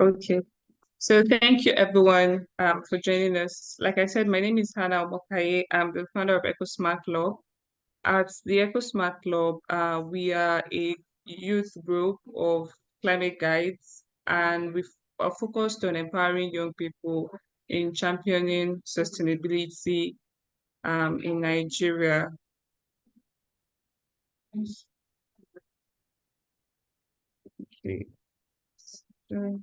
Okay. So thank you everyone for joining us. Like I said, my name is Hannah Omokaye. I'm the founder of EcoSmart Club. At the EcoSmart Club, we are a youth group of climate guides, and we are focused on empowering young people in championing sustainability in Nigeria. Okay. So,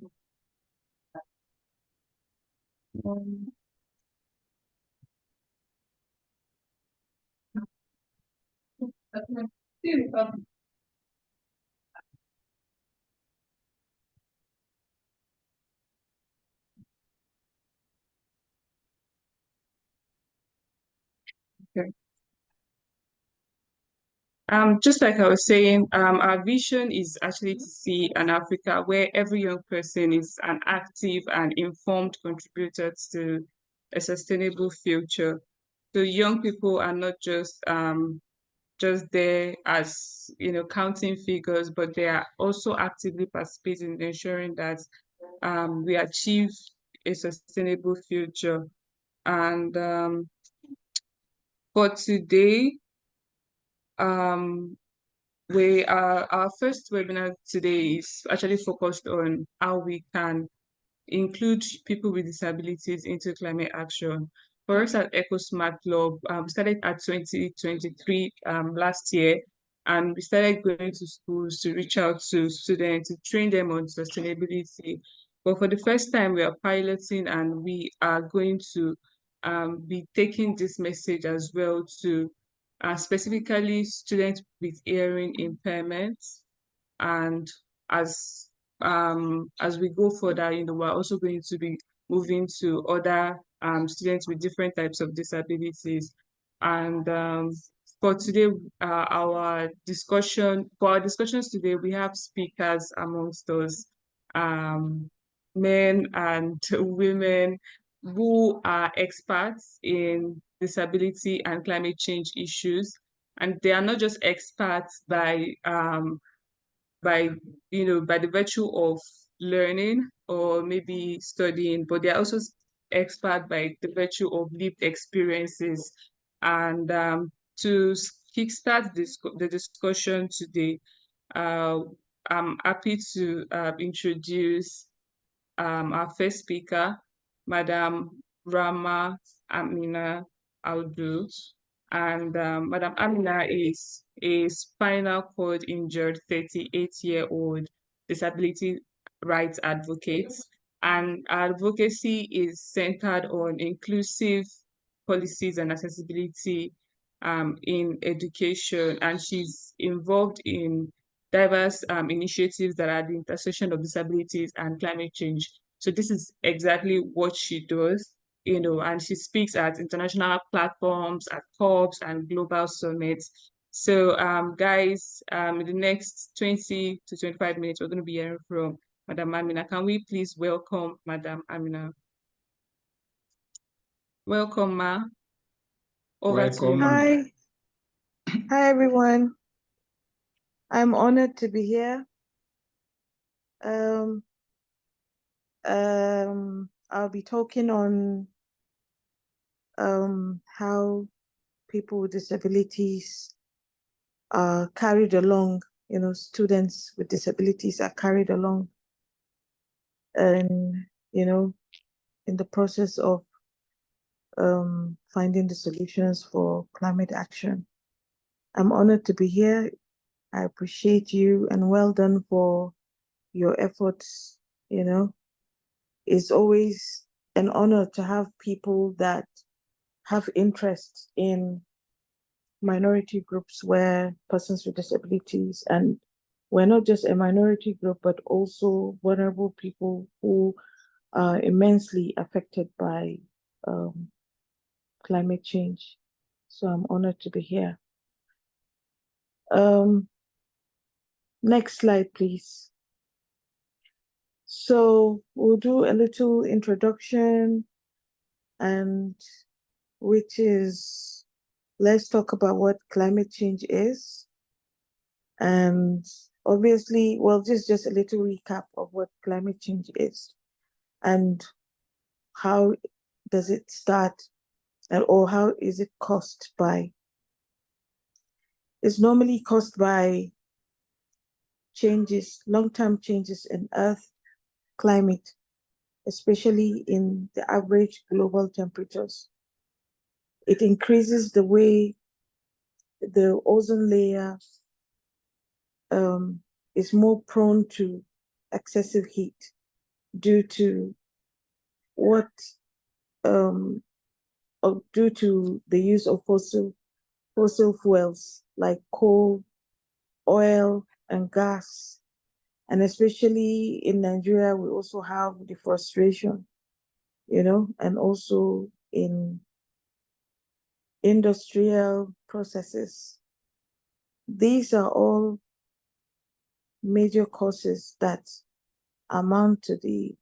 um, okay. Just like I was saying, our vision is actually to see an Africa where every young person is an active and informed contributor to a sustainable future. So young people are not just there as counting figures, but they are also actively participating in ensuring that we achieve a sustainable future. And for today, um, our first webinar today is actually focused on how we can include people with disabilities into climate action. For us at EcoSmart Club, we started at 2023 last year, and we started going to schools to reach out to students to train them on sustainability. But for the first time, we are piloting, and we are going to be taking this message as well to specifically students with hearing impairments. And as we go further, we're also going to be moving to other students with different types of disabilities. And for today, for our discussions today, we have speakers amongst us, um, men and women who are experts in disability and climate change issues. And they are not just experts by by the virtue of learning or maybe studying, but they're also expert by the virtue of lived experiences. And to kickstart the discussion today, uh, I'm happy to introduce our first speaker, Madam Rama Amina Aldu. And Madam Amina is a spinal cord injured 38-year-old disability rights advocate. And advocacy is centered on inclusive policies and accessibility in education. And she's involved in diverse initiatives that are at the intersection of disabilities and climate change. So this is exactly what she does, and she speaks at international platforms, at COPs and global summits. So guys, in the next 20 to 25 minutes, we're going to be hearing from Madam Amina. Can we please welcome Madam Amina? Welcome, Ma. Over to you. Hi. Hi, everyone. I'm honored to be here. I'll be talking on how people with disabilities are carried along, students with disabilities are carried along and, in the process of finding the solutions for climate action. I'm honored to be here. I appreciate you and well done for your efforts. It's always an honor to have people that have interest in minority groups where persons with disabilities, and we're not just a minority group, but also vulnerable people who are immensely affected by climate change. So I'm honored to be here. Next slide, please. So we'll do a little introduction, and which is, let's talk about what climate change is and Obviously, well, this is just a little recap of what climate change is and how does it start, or how is it caused by. It's normally caused by changes, long-term changes in Earth climate, especially in the average global temperatures. It increases the way the ozone layer is more prone to excessive heat due to what due to the use of fossil fuels like coal, oil, and gas. And especially in Nigeria, we also have deforestation, and also in industrial processes. These are all major causes that amount to the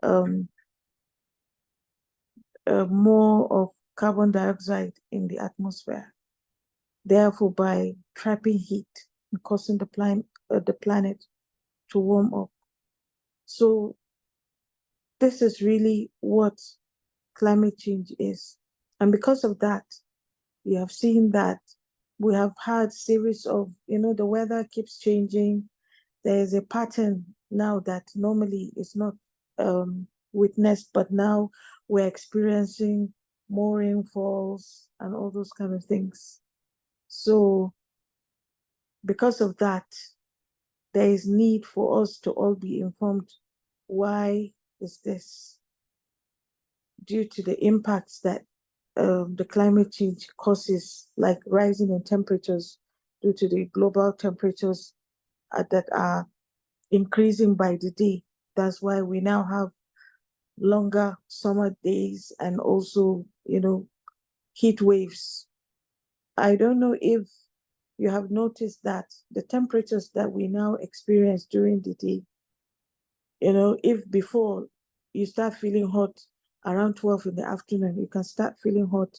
um, more of carbon dioxide in the atmosphere. Therefore, by trapping heat and causing the planet to warm up. So this is really what climate change is. And because of that, we have seen that we have had series of, the weather keeps changing. There is a pattern now that normally is not witnessed, but now we're experiencing more rainfalls and all those kind of things. So because of that, there is need for us to all be informed. Why is this? Due to the impacts that the climate change causes, like rising in temperatures due to the global temperatures that are increasing by the day. That's why we now have longer summer days and also, heat waves. I don't know if you have noticed that the temperatures that we now experience during the day, if before you start feeling hot around 12 in the afternoon, you can start feeling hot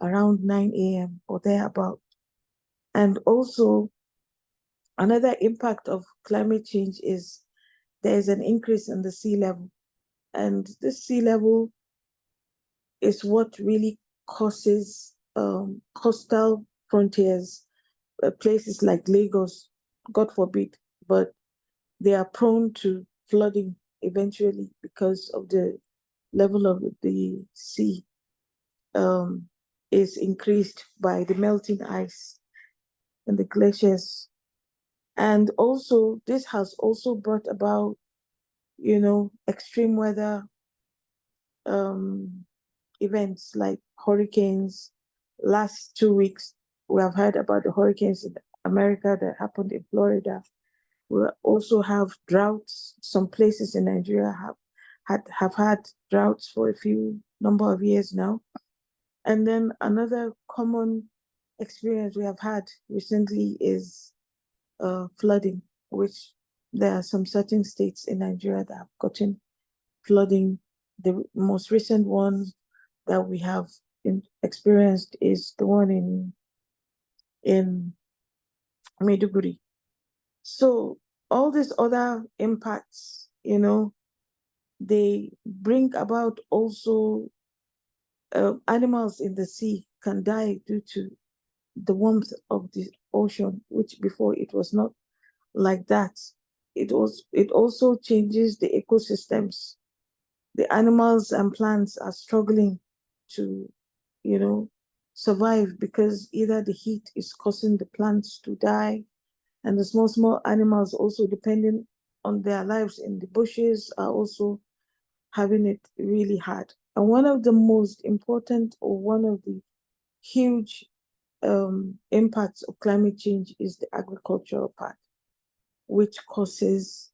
around 9 a.m. or thereabout. And also, another impact of climate change is there is an increase in the sea level. And this sea level is what really causes coastal frontiers, places like Lagos, God forbid, but they are prone to flooding eventually because of the level of the sea um, is increased by the melting ice and the glaciers. And also, this has also brought about, extreme weather um, events like hurricanes. Last 2 weeks, we have heard about the hurricanes in America that happened in Florida. We also have droughts. Some places in Nigeria have had droughts for a few number of years now. And then another common experience we have had recently is flooding, which there are some certain states in Nigeria that have gotten flooding. The most recent one that we have experienced is the one in Maiduguri. So all these other impacts, they bring about also animals in the sea can die due to the warmth of the ocean, which before it was not like that. It also changes the ecosystems. The animals and plants are struggling to, you know, survive because either the heat is causing the plants to die, and the small animals also depending on their lives in the bushes are also having it really hard. And one of the most important, or one of the huge impacts of climate change is the agricultural part, which causes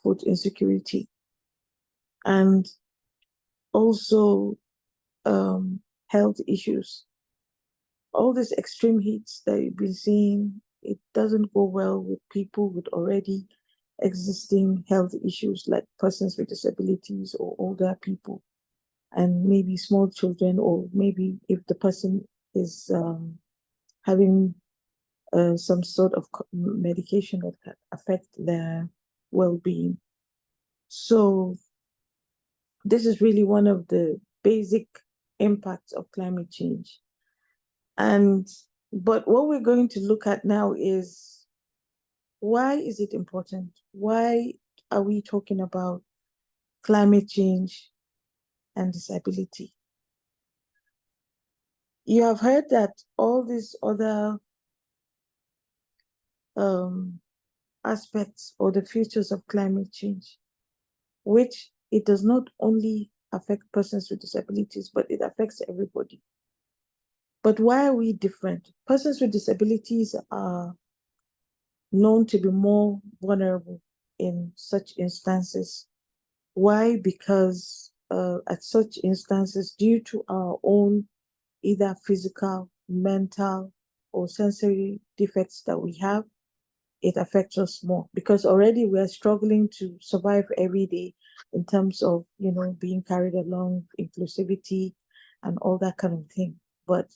food insecurity and also health issues. All these extreme heats that you've been seeing, it doesn't go well with people with already existing health issues like persons with disabilities or older people, and maybe small children, or maybe if the person is having some sort of medication that can affect their well-being. So this is really one of the basic impacts of climate change. And but what we're going to look at now is, why is it important? Why are we talking about climate change and disability? You have heard that all these other aspects or the features of climate change, which it does not only affect persons with disabilities, but it affects everybody. But why are we different? Persons with disabilities are known to be more vulnerable in such instances. Why? Because at such instances, due to our own either physical, mental, or sensory defects that we have, it affects us more, because already we are struggling to survive every day in terms of, being carried along, inclusivity, and all that kind of thing. But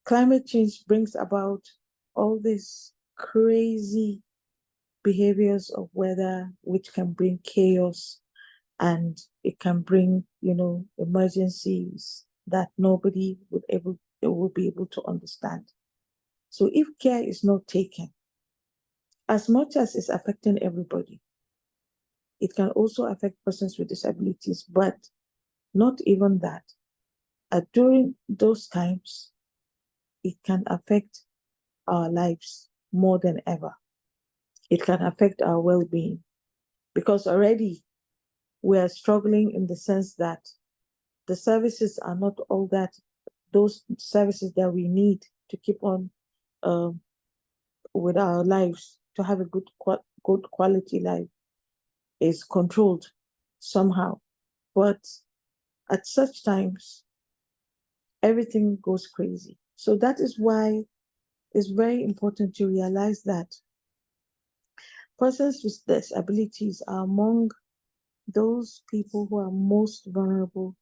climate change brings about all these crazy behaviors of weather, which can bring chaos, and it can bring, emergencies that nobody will be able to understand. So if care is not taken, as much as it's affecting everybody, it can also affect persons with disabilities, but not even that. During those times, it can affect our lives more than ever. It can affect our well-being, because already we are struggling in the sense that the services are not all that, those services that we need to keep on with our lives, to have a good quality life, is controlled somehow. But at such times, everything goes crazy. So that is why it's very important to realize that persons with disabilities are among those people who are most vulnerable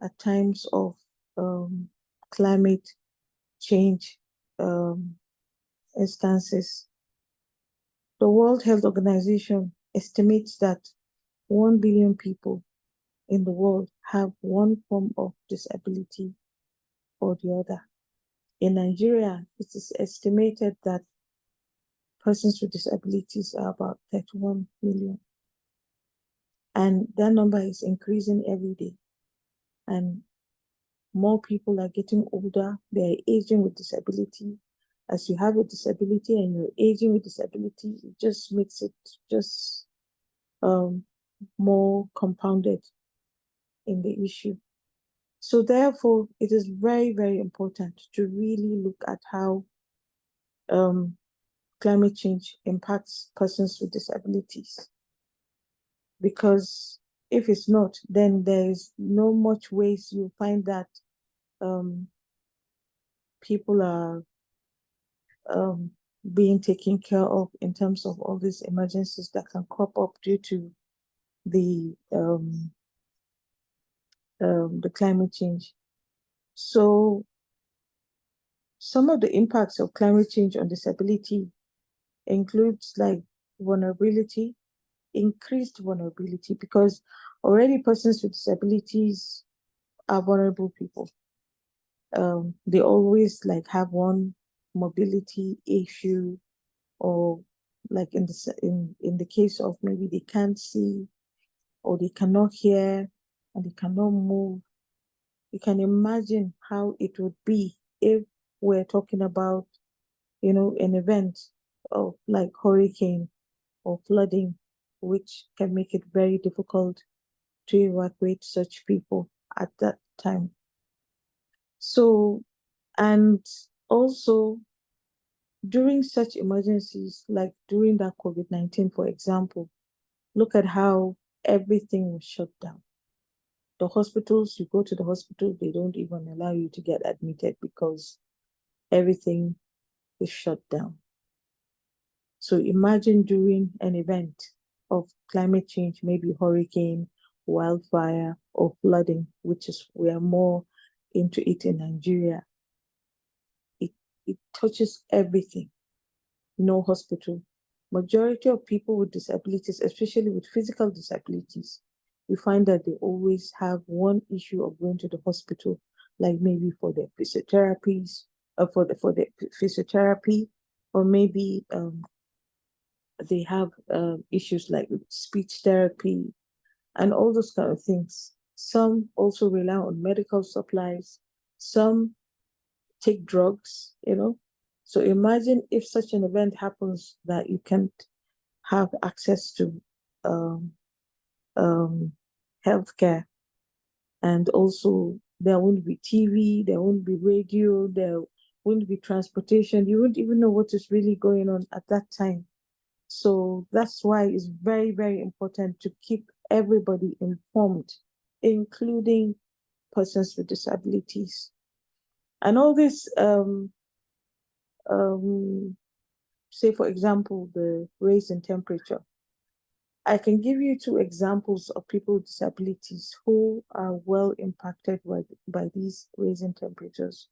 at times of climate change instances. The World Health Organization estimates that 1 billion people in the world have one form of disability or the other. In Nigeria, it is estimated that persons with disabilities are about 31 million. And that number is increasing every day. And more people are getting older, they're aging with disability. As you have a disability and you're aging with disability, it just makes it just more compounded in the issue. So therefore, it is very, very important to really look at how climate change impacts persons with disabilities. Because if it's not, then there's no much ways you find that people are being taken care of in terms of all these emergencies that can crop up due to the climate change. So some of the impacts of climate change on disability includes like vulnerability, increased vulnerability, because already persons with disabilities are vulnerable people. They always like have one mobility issue, or like in the case of maybe they can't see or they cannot hear and they cannot move. You can imagine how it would be if we're talking about, an event of like hurricane or flooding, which can make it very difficult to evacuate such people at that time. So, and also during such emergencies, like during that COVID-19, for example, look at how everything was shut down. The hospitals, you go to the hospital, they don't even allow you to get admitted because everything is shut down. So imagine during an event of climate change, maybe hurricane, wildfire, or flooding, which is we are more into it in Nigeria. it touches everything. No hospital. Majority of people with disabilities, especially with physical disabilities, you find that they always have one issue of going to the hospital, like maybe for their physiotherapies, for the physiotherapy, or maybe they have issues like speech therapy and all those kind of things. Some also rely on medical supplies. Some take drugs. So imagine if such an event happens that you can't have access to um, um, healthcare, and also there won't be TV, there won't be radio, there won't be transportation. You won't even know what is really going on at that time. So that's why it's very, very important to keep everybody informed, including persons with disabilities. And all this, um, say, for example, the raise in temperature. I can give you two examples of people with disabilities who are well impacted by these raising temperatures.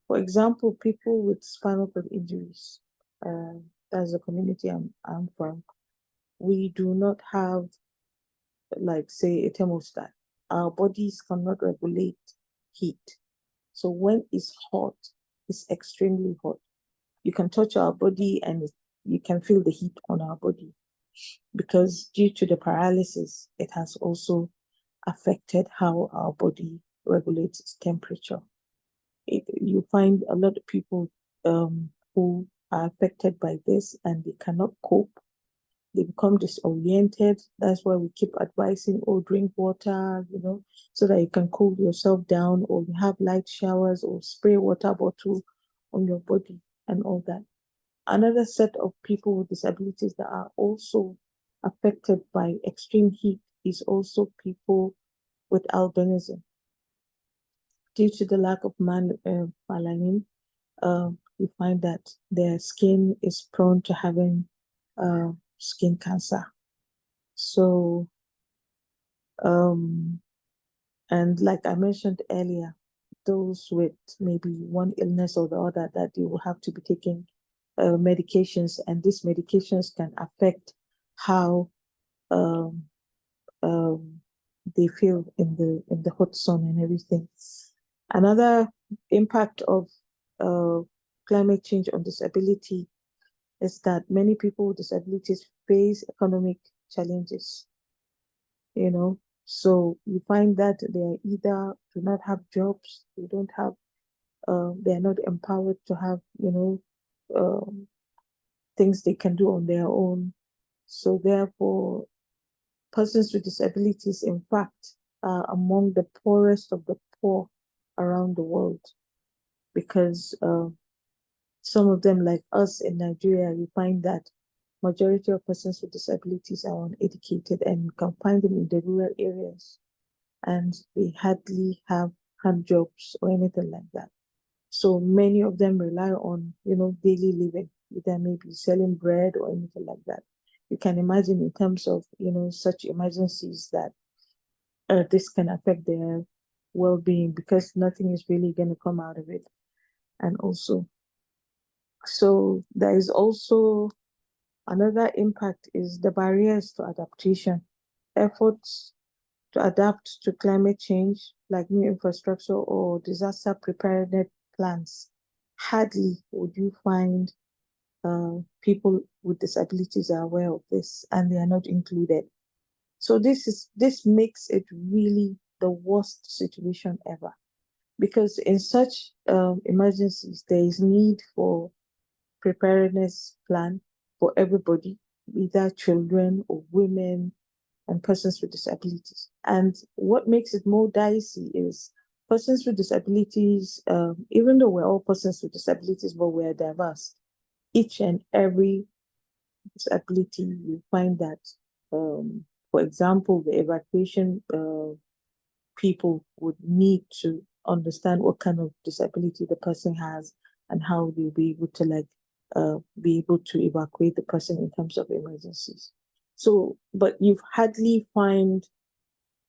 For example, people with spinal cord injuries. That's the community I'm from. We do not have, like, say, a thermostat. Our bodies cannot regulate heat. So when it's hot, it's extremely hot. You can touch our body and you can feel the heat on our body, because due to the paralysis, it has also affected how our body regulates its temperature. You find a lot of people who are affected by this and they cannot cope. They become disoriented. That's why we keep advising, oh, drink water, so that you can cool yourself down, or you have light showers, or spray water bottle on your body and all that. Another set of people with disabilities that are also affected by extreme heat is also people with albinism. Due to the lack of melanin, you find that their skin is prone to having skin cancer. So, um, and like I mentioned earlier, those with maybe one illness or the other, that you will have to be taking medications, and these medications can affect how um, um, they feel in the hot sun and everything. Another impact of uh, climate change on disability is that many people with disabilities face economic challenges. you know. So you find that they either do not have jobs, they are not empowered to have, um, things they can do on their own. So therefore, persons with disabilities, in fact, are among the poorest of the poor around the world, because some of them, like us in Nigeria, you find that majority of persons with disabilities are uneducated, and you can find them in the rural areas, and they hardly have hand jobs or anything like that. So many of them rely on, daily living, either maybe selling bread or anything like that. You can imagine in terms of, such emergencies, that this can affect their well-being, because nothing is really going to come out of it. And also, so there is also another impact is the barriers to adaptation. Efforts to adapt to climate change, like new infrastructure or disaster preparedness plans. Hardly would you find people with disabilities are aware of this, and they are not included. So this makes it really the worst situation ever, because in such emergencies there is need for preparedness plan for everybody, either children or women and persons with disabilities. And what makes it more dicey is persons with disabilities, even though we're all persons with disabilities, but we're diverse. Each and every disability, you find that, for example, the evacuation people would need to understand what kind of disability the person has, and how they'll be able to be able to evacuate the person in terms of emergencies. So, but you hardly find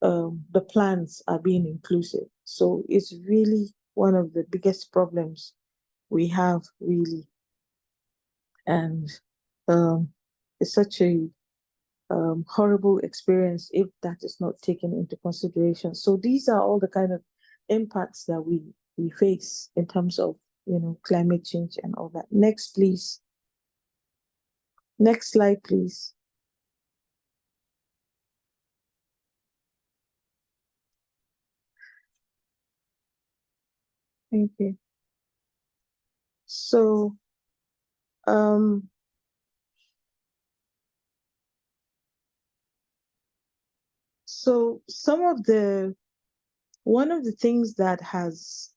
the plans are being inclusive. So it's really one of the biggest problems we have really. And it's such a horrible experience if that is not taken into consideration. So these are all the kind of impacts that we face in terms of, climate change and all that. Next, please. Next slide, please. Thank you. So, um, one of the things that has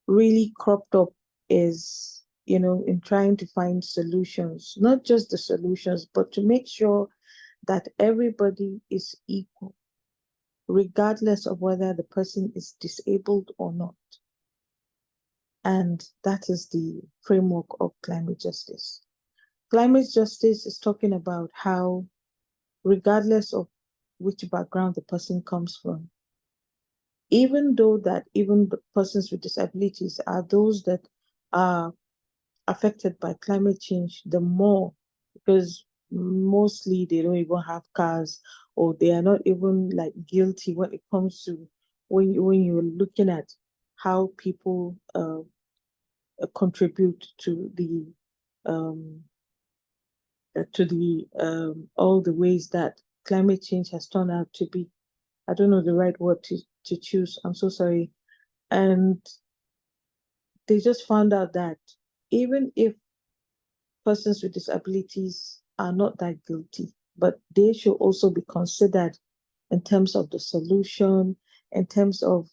really cropped up is, in trying to find solutions, not just the solutions, but to make sure that everybody is equal, regardless of whether the person is disabled or not. And that is the framework of climate justice. Climate justice is talking about how, regardless of which background the person comes from, even though that even the persons with disabilities are those that are affected by climate change the more, because mostly they don't even have cars, or they are not even like guilty when it comes to when you're looking at how people contribute um, to the all the ways that climate change has turned out to be. I don't know the right word to choose. I'm so sorry. And they just found out that even if persons with disabilities are not that guilty, but they should also be considered in terms of the solution, in terms of,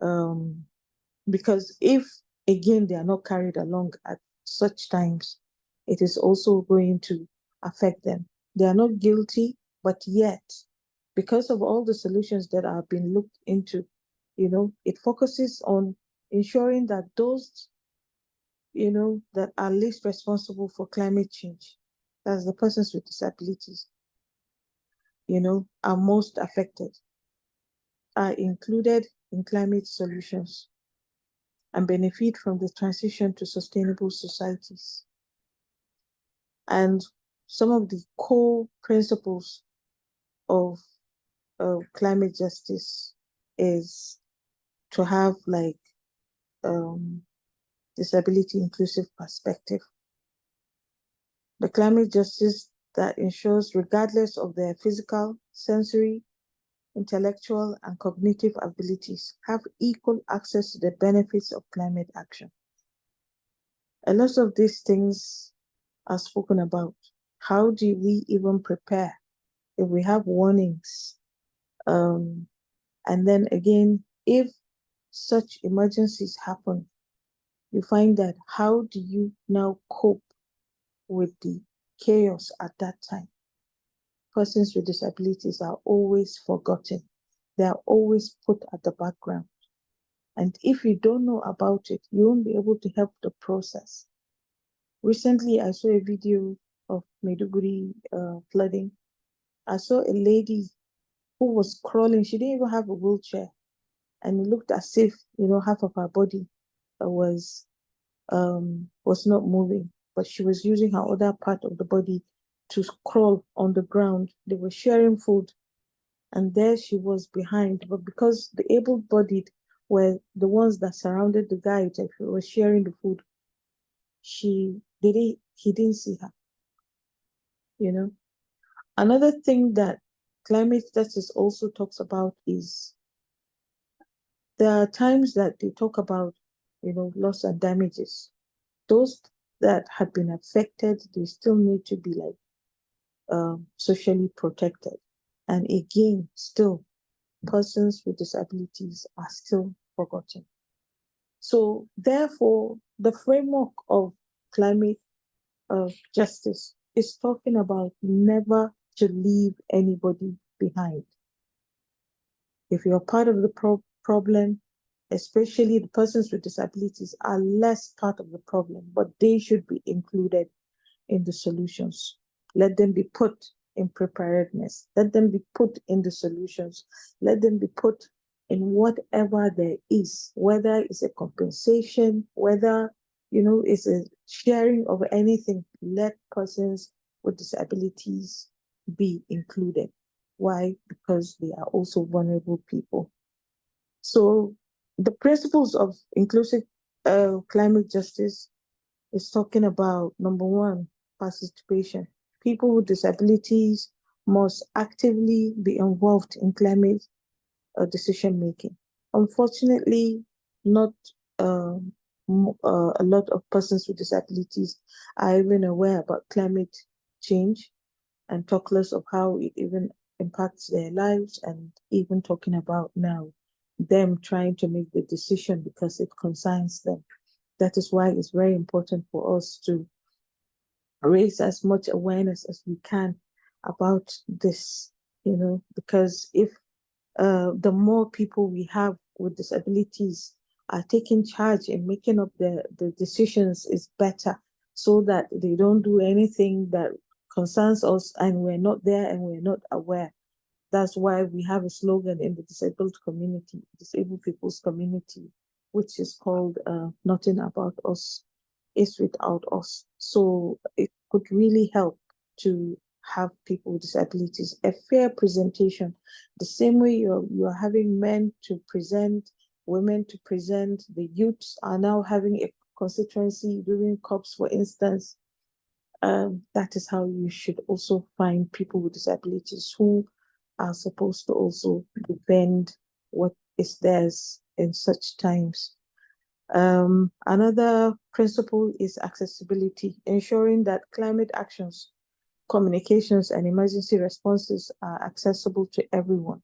um, because if, again, they are not carried along at such times, it is also going to affect them. They are not guilty, but yet, because of all the solutions that have been looked into, it focuses on ensuring that those, that are least responsible for climate change, that's the persons with disabilities, are most affected, are included in climate solutions and benefit from the transition to sustainable societies. And some of the core principles of climate justice is to have like disability inclusive perspective. The climate justice that ensures, regardless of their physical, sensory, intellectual, and cognitive abilities, have equal access to the benefits of climate action. A lot of these things are spoken about. How do we even prepare if we have warnings? And then again, if such emergencies happen, you find that how do you now cope with the chaos at that time? Persons with disabilities are always forgotten. They are always put at the background. And if you don't know about it, you won't be able to help the process. Recently, I saw a video of Maiduguri flooding. I saw a lady who was crawling. She didn't even have a wheelchair. And it looked as if, half of her body was not moving, but she was using her other part of the body to crawl on the ground. They were sharing food, and there she was behind. But because the able-bodied were the ones that surrounded the guy that was sharing the food, he didn't see her. Another thing that climate justice also talks about is there are times that they talk about, loss and damages. Those that have been affected, they still need to be like socially protected. And again, still, persons with disabilities are still forgotten. So therefore, the framework of climate justice is talking about never to leave anybody behind. If you're part of the problem, especially the persons with disabilities are less part of the problem, but they should be included in the solutions. Let them be put in preparedness. Let them be put in the solutions. Let them be put in whatever there is, whether it's a compensation, whether, it's a sharing of anything. Let persons with disabilities be included. Why? Because they are also vulnerable people. So the principles of inclusive climate justice is talking about number one, participation. People with disabilities must actively be involved in climate decision making. Unfortunately, not a lot of persons with disabilities are even aware about climate change, and talk less of how it even impacts their lives, and even talking about now them trying to make the decision because it concerns them. That is why it's very important for us to raise as much awareness as we can about this, because if the more people we have with disabilities are taking charge and making up the decisions is better, so that they don't do anything that concerns us and we're not there and we're not aware. That's why we have a slogan in the disabled people's community, which is called Nothing About Us is Without Us. So it could really help to have people with disabilities a fair presentation. The same way you're having men to present, women to present, the youths are now having a constituency during COPs, for instance. That is how you should also find people with disabilities who are supposed to also defend what is theirs in such times. Another principle is accessibility, ensuring that climate actions, communications, and emergency responses are accessible to everyone.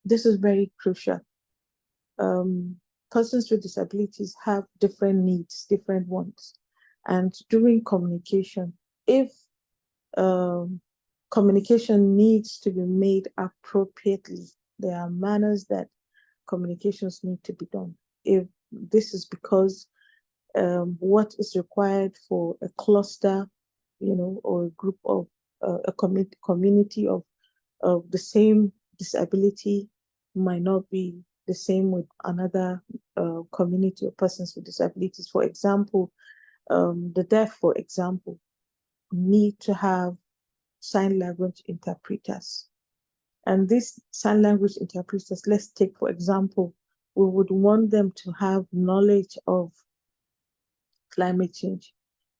This is very crucial. Um, Persons with disabilities have different needs, different wants. And during communication, if um, communication needs to be made appropriately, there are manners that communications need to be done. If this is because what is required for a cluster, or a group of community of the same disability might not be the same with another community of persons with disabilities. For example, the deaf, for example, need to have sign language interpreters. And these sign language interpreters, let's take, for example, we would want them to have knowledge of climate change.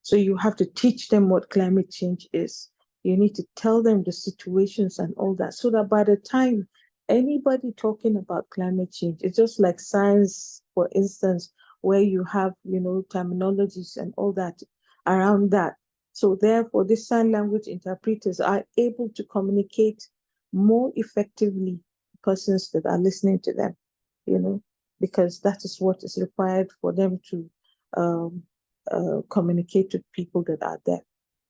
So you have to teach them what climate change is. You need to tell them the situations and all that, so that by the time anybody talking about climate change, it's just like science, for instance, where you have, terminologies and all that around that. So therefore, these sign language interpreters are able to communicate more effectively persons that are listening to them, because that is what is required for them to um, communicate with people that are deaf.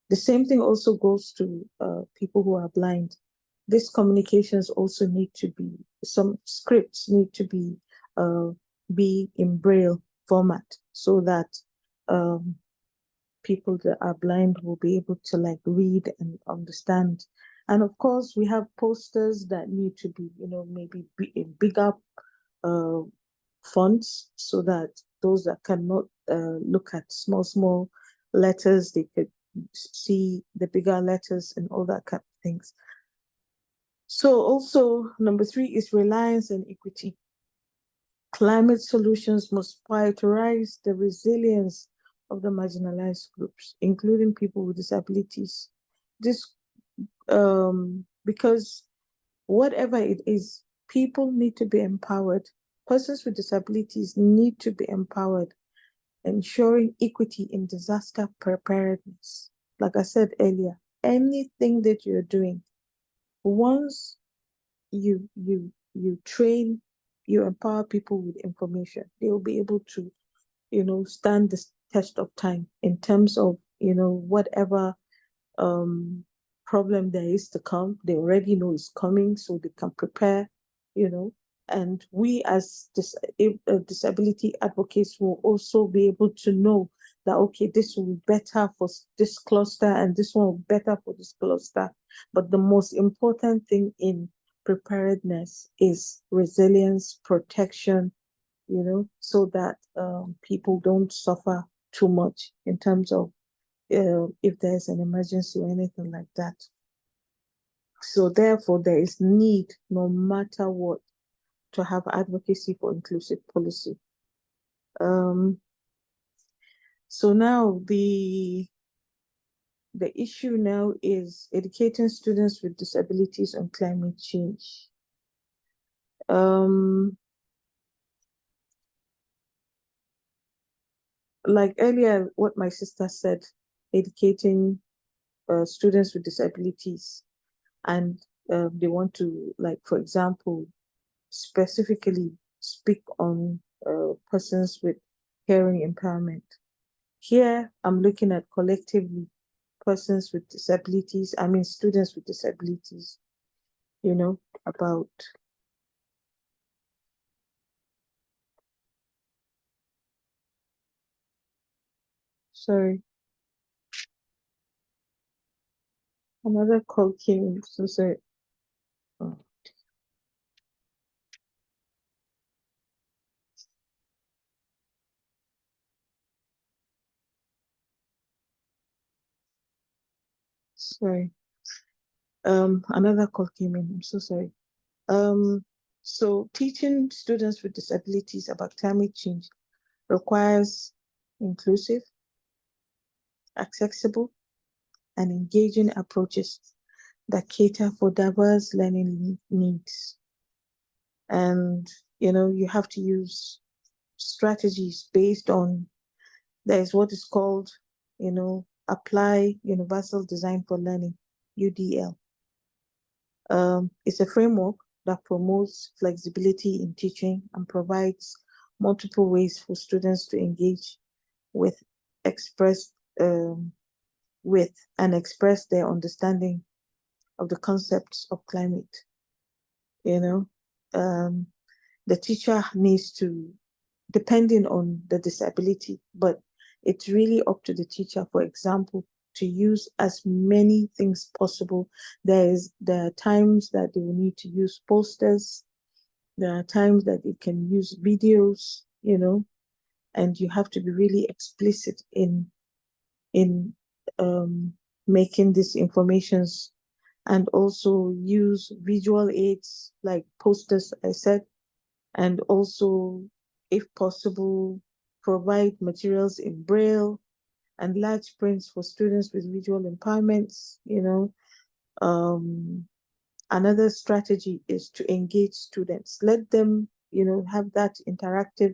The same thing also goes to people who are blind. These communications also need to be, some scripts need to uh, be in braille format, so that um, people that are blind will be able to like read and understand. And of course, we have posters that need to be, maybe in bigger uh, fonts, so that those that cannot look at small letters, they could see the bigger letters and all that kind of things. So also, number three is reliance and equity. Climate solutions must prioritize the resilience of the marginalized groups, including people with disabilities. This because whatever it is, people need to be empowered. Persons with disabilities need to be empowered, ensuring equity in disaster preparedness. Like I said earlier, anything that you're doing, once you train, you empower people with information, they will be able to, stand the test of time in terms of, whatever um, problem there is to come. They already know it's coming, so they can prepare, you know. And we as disability advocates will also be able to know that, okay, this will be better for this cluster and this one will be better for this cluster. But the most important thing in preparedness is resilience, protection, so that people don't suffer too much in terms of if there's an emergency or anything like that. So therefore, there is need, no matter what, to have advocacy for inclusive policy. Um, so now the issue now is educating students with disabilities on climate change. Like earlier, what my sister said, educating students with disabilities, and they want to, like, for example, specifically speak on persons with hearing impairment. Here, I'm looking at collectively persons with disabilities, I mean, students with disabilities, about sorry, another call came, so sorry. Oh, sorry. Another call came in. I'm so sorry. So teaching students with disabilities about climate change requires inclusive, accessible, and engaging approaches that cater for diverse learning needs. And, you have to use strategies based on, there's what is called, Apply Universal Design for Learning, UDL. It's a framework that promotes flexibility in teaching and provides multiple ways for students to engage with express with and express their understanding of the concepts of climate. Um, the teacher needs to, depending on the disability, but it's really up to the teacher, for example, to use as many things possible. There are times that they will need to use posters. There are times that they can use videos, and you have to be really explicit in making these informations, and also use visual aids like posters, I said, and also, if possible, provide materials in Braille and large prints for students with visual impairments. Another strategy is to engage students. Let them, have that interactive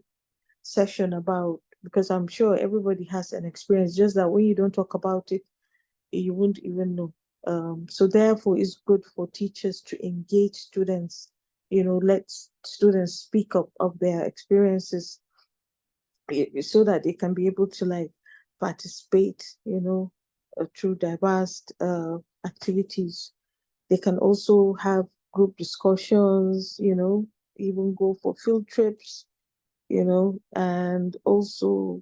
session about, because I'm sure everybody has an experience, just that when you don't talk about it, you won't even know. So therefore, it's good for teachers to engage students, let students speak up of their experiences, so that they can be able to, like, participate, through diverse activities. They can also have group discussions, even go for field trips, and also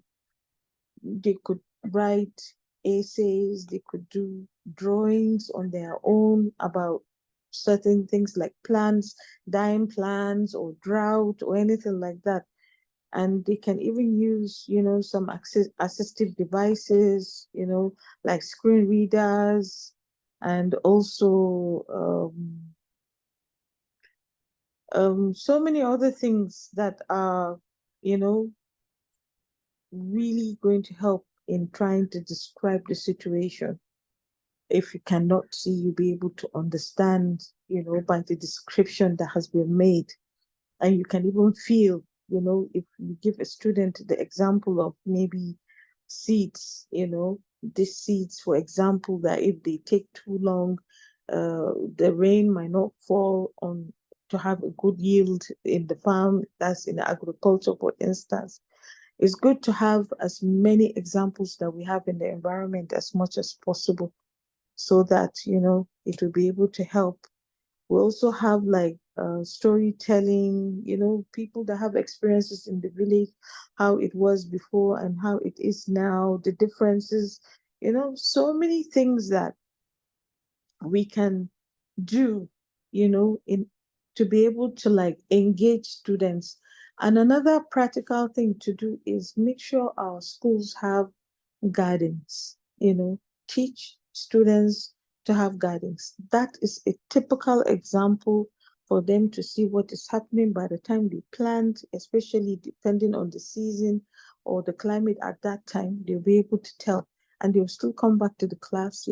they could write essays, they could do drawings on their own about certain things like plants, dying plants or drought or anything like that. And they can even use, some assistive devices, like screen readers, and also so many other things that are, you know, really going to help in trying to describe the situation. If you cannot see, you'll be able to understand, by the description that has been made. And you can even feel, if you give a student the example of maybe seeds, these seeds, for example, that if they take too long, the rain might not fall on to have a good yield in the farm. That's in agriculture, for instance. It's good to have as many examples that we have in the environment as much as possible, so that, it will be able to help. We also have, like, storytelling, people that have experiences in the village, how it was before and how it is now, the differences, so many things that we can do, in to be able to like engage students. And another practical thing to do is make sure our schools have gardens, teach students to have gardens. That is a typical example for them to see what is happening by the time they plant, especially depending on the season or the climate at that time, they'll be able to tell. And they'll still come back to the class,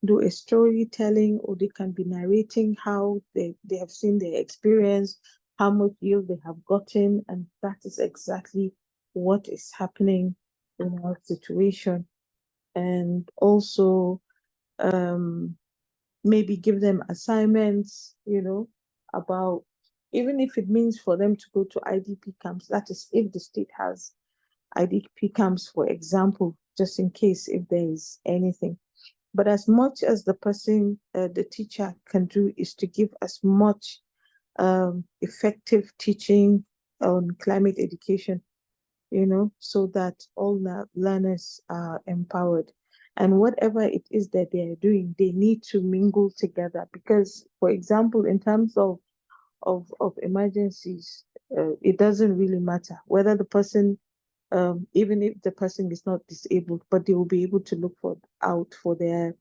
do a storytelling, or they can be narrating how they have seen their experience, how much yield they have gotten. And that is exactly what is happening in our situation. And also, um, maybe give them assignments, about, even if it means for them to go to IDP camps, that is if the state has IDP camps, for example, just in case if there is anything. But as much as the teacher can do is to give as much effective teaching on climate education, so that all learners are empowered. And whatever it is that they are doing, they need to mingle together. Because, for example, in terms of emergencies, it doesn't really matter whether the person, even if the person is not disabled, but they will be able to look out for their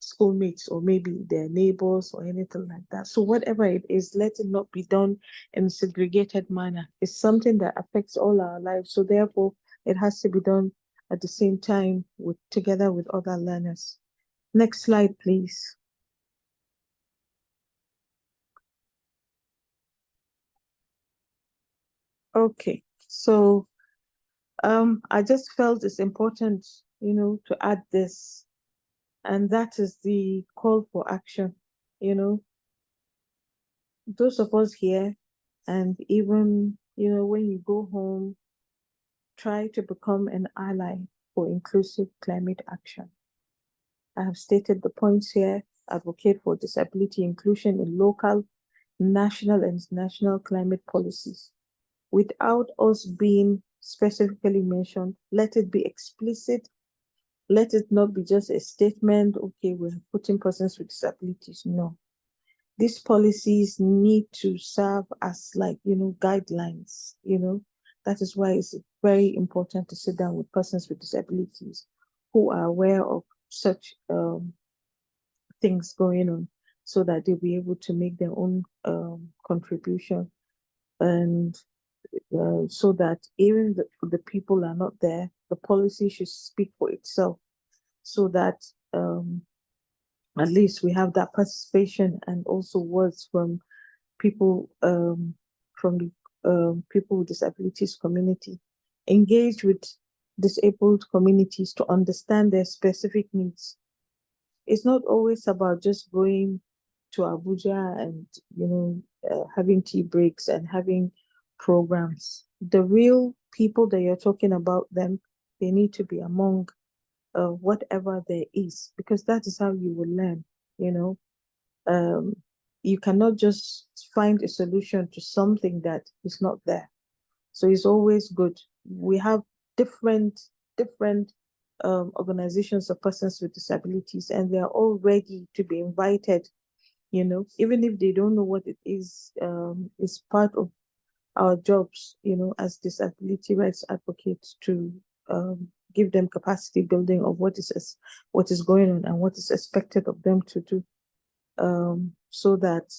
schoolmates or maybe their neighbors or anything like that. So whatever it is, let it not be done in a segregated manner. It's something that affects all our lives. So therefore, it has to be done at the same time together with other learners. Next slide, please. Okay, so I just felt it's important, to add this, and that is the call for action. You know, those of us here, and even, when you go home, try to become an ally for inclusive climate action. I have stated the points here. Advocate for disability inclusion in local, national, and international climate policies. Without us being specifically mentioned, let it be explicit. Let it not be just a statement, okay, we're putting persons with disabilities. No. These policies need to serve as, like, guidelines. That is why it's very important to sit down with persons with disabilities who are aware of such things going on, so that they'll be able to make their own contribution. And so that even the people are not there, the policy should speak for itself, so that at least we have that participation and also words people from the people with disabilities community. Engage with disabled communities to understand their specific needs. It's not always about just going to Abuja and, having tea breaks and having programs. The real people that you're talking about, they need to be among whatever there is, because that is how you will learn. You know, um, you cannot just find a solution to something that is not there. So it's always good. We have different organizations of persons with disabilities, and they are all ready to be invited. Even if they don't know what it is part of our jobs, as disability rights advocates, to give them capacity building of what is going on and what is expected of them to do, so that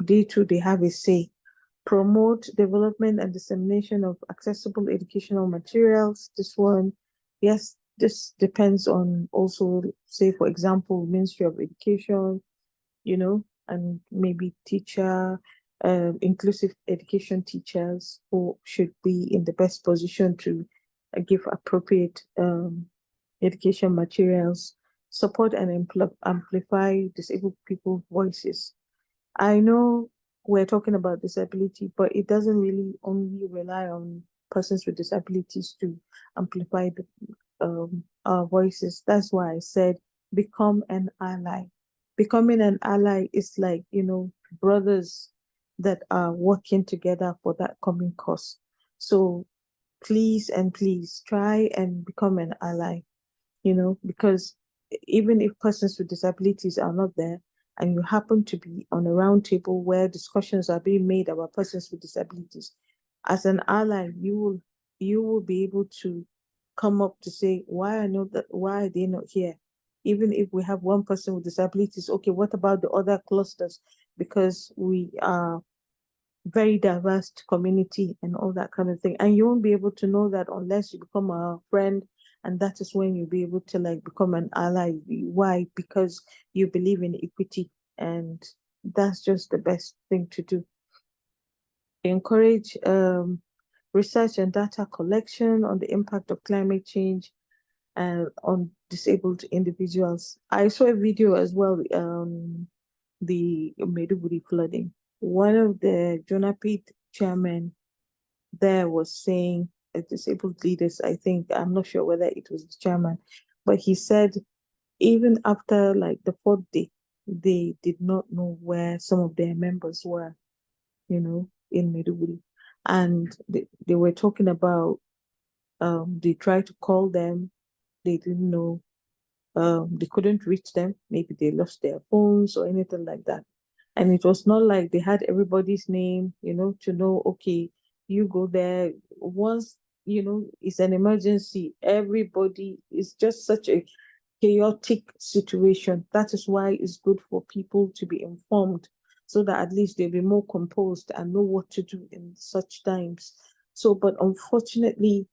they too they have a say. Promote development and dissemination of accessible educational materials. This one, yes, this depends on also, say, for example, Ministry of Education, and maybe inclusive education teachers who should be in the best position to give appropriate education materials, support and amplify disabled people's voices. I know we're talking about disability, but it doesn't really only rely on persons with disabilities to amplify our voices. That's why I said become an ally. Becoming an ally is like, brothers that are working together for that common cause. So please and please try and become an ally, because even if persons with disabilities are not there, and you happen to be on a round table where discussions are being made about persons with disabilities, as an ally, you will be able to come up to say, why are they not here? Even if we have one person with disabilities, okay, what about the other clusters? Because we are very diverse community and all that kind of thing. And you won't be able to know that unless you become a friend. And that is when you'll be able to like become an ally. Why? Because you believe in equity. And that's just the best thing to do. Encourage research and data collection on the impact of climate change and on disabled individuals. I saw a video as well, the Maiduguri flooding. One of the Jonapit chairmen there was saying, disabled leaders, I think, I'm not sure whether it was the chairman, but he said even after like the fourth day, they did not know where some of their members were, in Maiduguri. And they were talking about, they tried to call them, they didn't know, they couldn't reach them. Maybe they lost their phones or anything like that. And it was not like they had everybody's name, to know, okay, you go there. Once, it's an emergency, everybody is just such a chaotic situation. That is why it's good for people to be informed so that at least they'll be more composed and know what to do in such times. So, but unfortunately,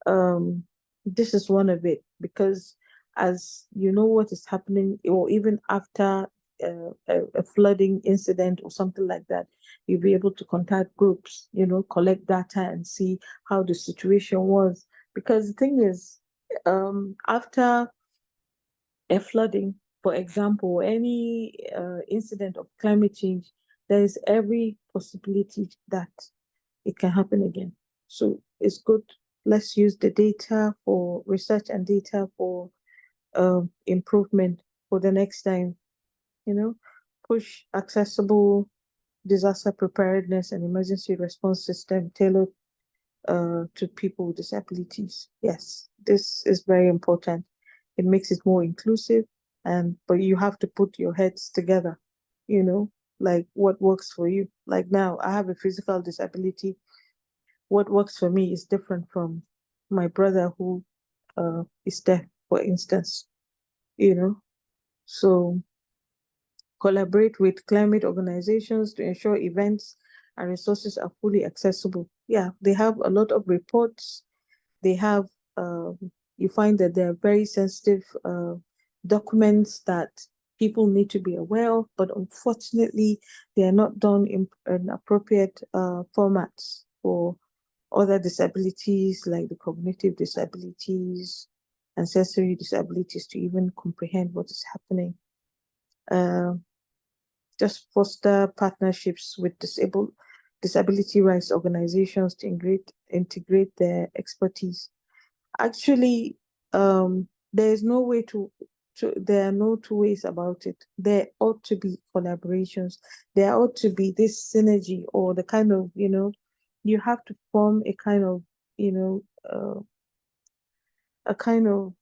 um, this is one of it because as you know what is happening, or even after a flooding incident or something like that, you'll be able to contact groups, collect data and see how the situation was. Because the thing is, after a flooding, for example, any incident of climate change, there is every possibility that it can happen again. So it's good. Let's use the data for research and data for improvement for the next time. You know, push accessible disaster preparedness and emergency response system tailored to people with disabilities. Yes, this is very important. It makes it more inclusive, and but you have to put your heads together. You know, like what works for you. Like now, I have a physical disability. What works for me is different from my brother who is deaf, for instance. You know, so collaborate with climate organizations to ensure events and resources are fully accessible. Yeah, they have a lot of reports. They have, you find that they're very sensitive documents that people need to be aware of, but unfortunately, they are not done in appropriate formats for other disabilities like the cognitive disabilities and sensory disabilities to even comprehend what is happening. Uh, just foster partnerships with disability rights organizations to integrate their expertise. Actually, there is no way there are no two ways about it. There ought to be collaborations. There ought to be this synergy or the kind of, you have to form a kind of, you know, a kind of,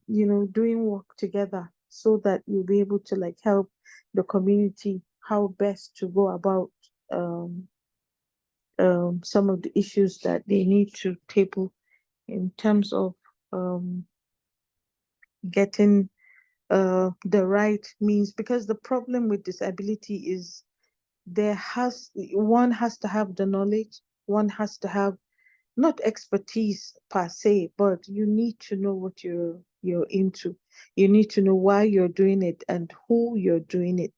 doing work together so that you'll be able to like help the community how best to go about um, some of the issues that they need to table in terms of um, getting the right means. Because the problem with disability is one has to have the knowledge, one has to have not expertise per se, but you need to know what you're into. You need to know why you're doing it and who you're doing it,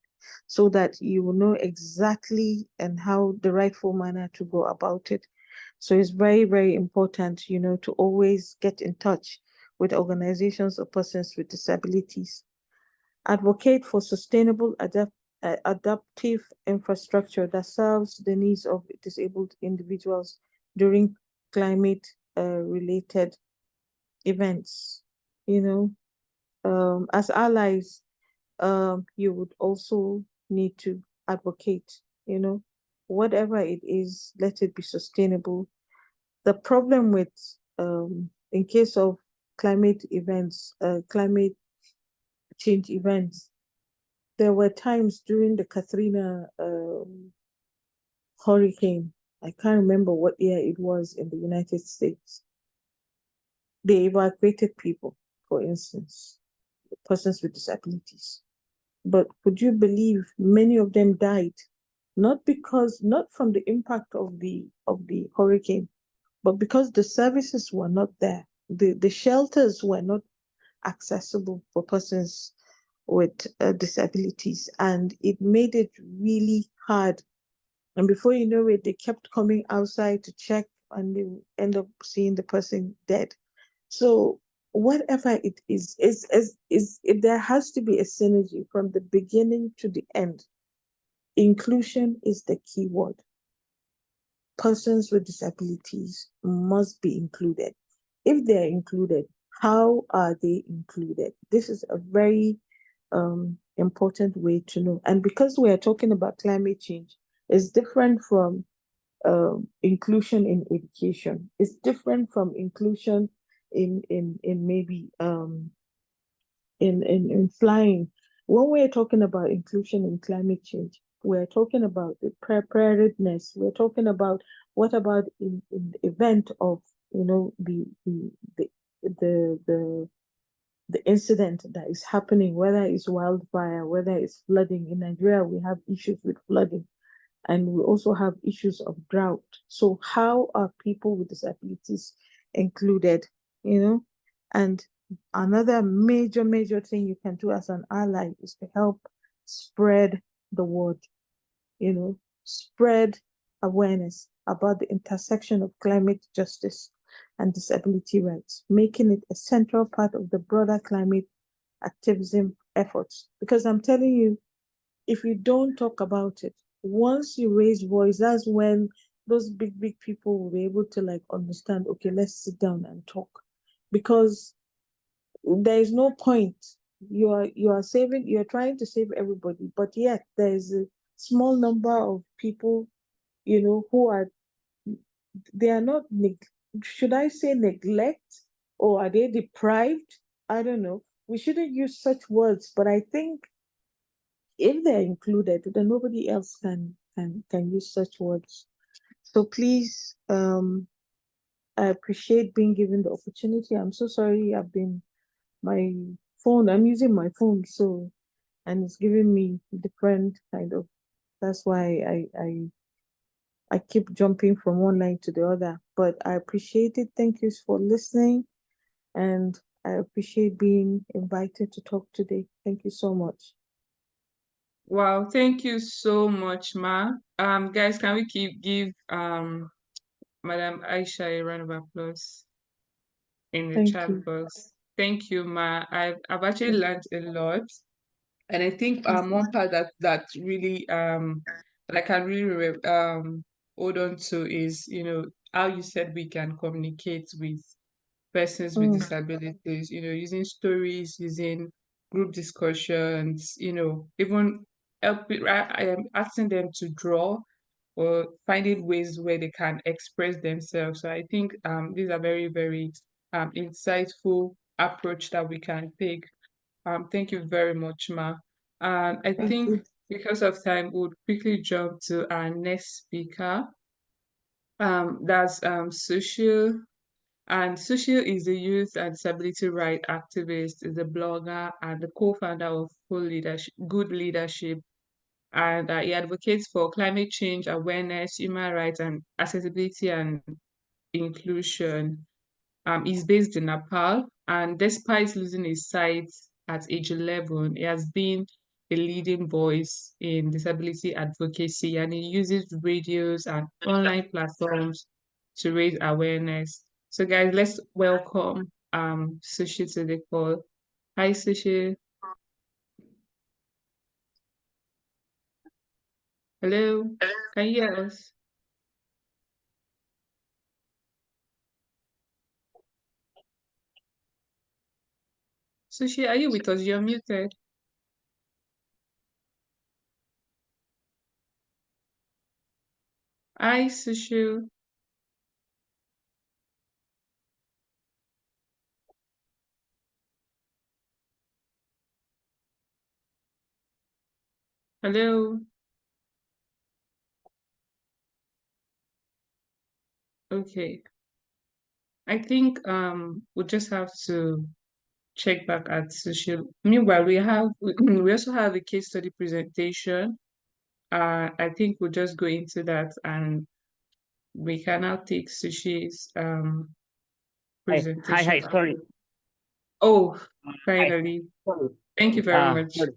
so that you will know exactly and how the rightful manner to go about it. So it's very, very important, to always get in touch with organizations of persons with disabilities. Advocate for sustainable adaptive infrastructure that serves the needs of disabled individuals during climate related events. You know, as allies, you would also need to advocate, whatever it is, let it be sustainable. The problem with, in case of climate events, climate change events, there were times during the Katrina hurricane. I can't remember what year it was in the United States. They evacuated people, for instance, persons with disabilities. But would you believe many of them died? Not from the impact of the hurricane, but because the services were not there. The shelters were not accessible for persons with disabilities, and it made it really hard. And before you know it, they kept coming outside to check, and they end up seeing the person dead. So whatever it there has to be a synergy from the beginning to the end. Inclusion is the key word. Persons with disabilities must be included. If they're included, how are they included? This is a very important way to know. And because we are talking about climate change, it's different from inclusion in education. It's different from inclusion in maybe in flying. When we're talking about inclusion in climate change, we're talking about the preparedness. We're talking about what about in the event of the the the the incident that is happening, whether it's wildfire, whether it's flooding. In Nigeria, we have issues with flooding, and we also have issues of drought. So how are people with disabilities included? You know, and another major thing you can do as an ally is to help spread the word, spread awareness about the intersection of climate justice and disability rights, making it a central part of the broader climate activism efforts. Because I'm telling you, if you don't talk about it, once you raise voice, that's when those big people will be able to like understand, okay, let's sit down and talk. Because there is no point. You're trying to save everybody, but yet there is a small number of people, who are they are not should I say neglect, or are they deprived? I don't know. We shouldn't use such words, but I think if they're included, then nobody else can use such words. So please, I appreciate being given the opportunity. I'm so sorry. My phone. I'm using my phone, so and it's giving me different kind of. That's why I keep jumping from one line to the other. But I appreciate it. Thank you for listening, and I appreciate being invited to talk today. Thank you so much. Wow, thank you so much, Ma. Guys, can we give Madam Aisha a round of applause in the Thank chat you. box? Thank you, Ma. I've actually learned a lot. And I think Thank you. one part that really that I can really hold on to is, how you said we can communicate with persons with Mm, disabilities, using stories, using group discussions, even I am asking them to draw or finding ways where they can express themselves. So I think these are very, very insightful approach that we can take. Thank you very much, Ma. And I thank think you. because of time, we'll quickly jump to our next speaker. That's Social. And Social is a youth and disability right activist, is a blogger, and the co-founder of Good Leadership. And he advocates for climate change awareness, human rights, and accessibility and inclusion. He's based in Nepal, and despite losing his sight at age 11, he has been a leading voice in disability advocacy, and he uses radios and online platforms to raise awareness. So, guys, let's welcome Sushi to the call. Hi, Sushi. Hello. Can you hear us? Sushi, are you with us? You're muted. Hi, Sushi. Hello. Okay. I think we'll just have to check back at social. Meanwhile, we also have a case study presentation. I think we'll just go into that and we can now take Sushi's Hi, hi, presentation. hi. Sorry. Oh, Hi. finally. Sorry. Thank you very much. Sorry.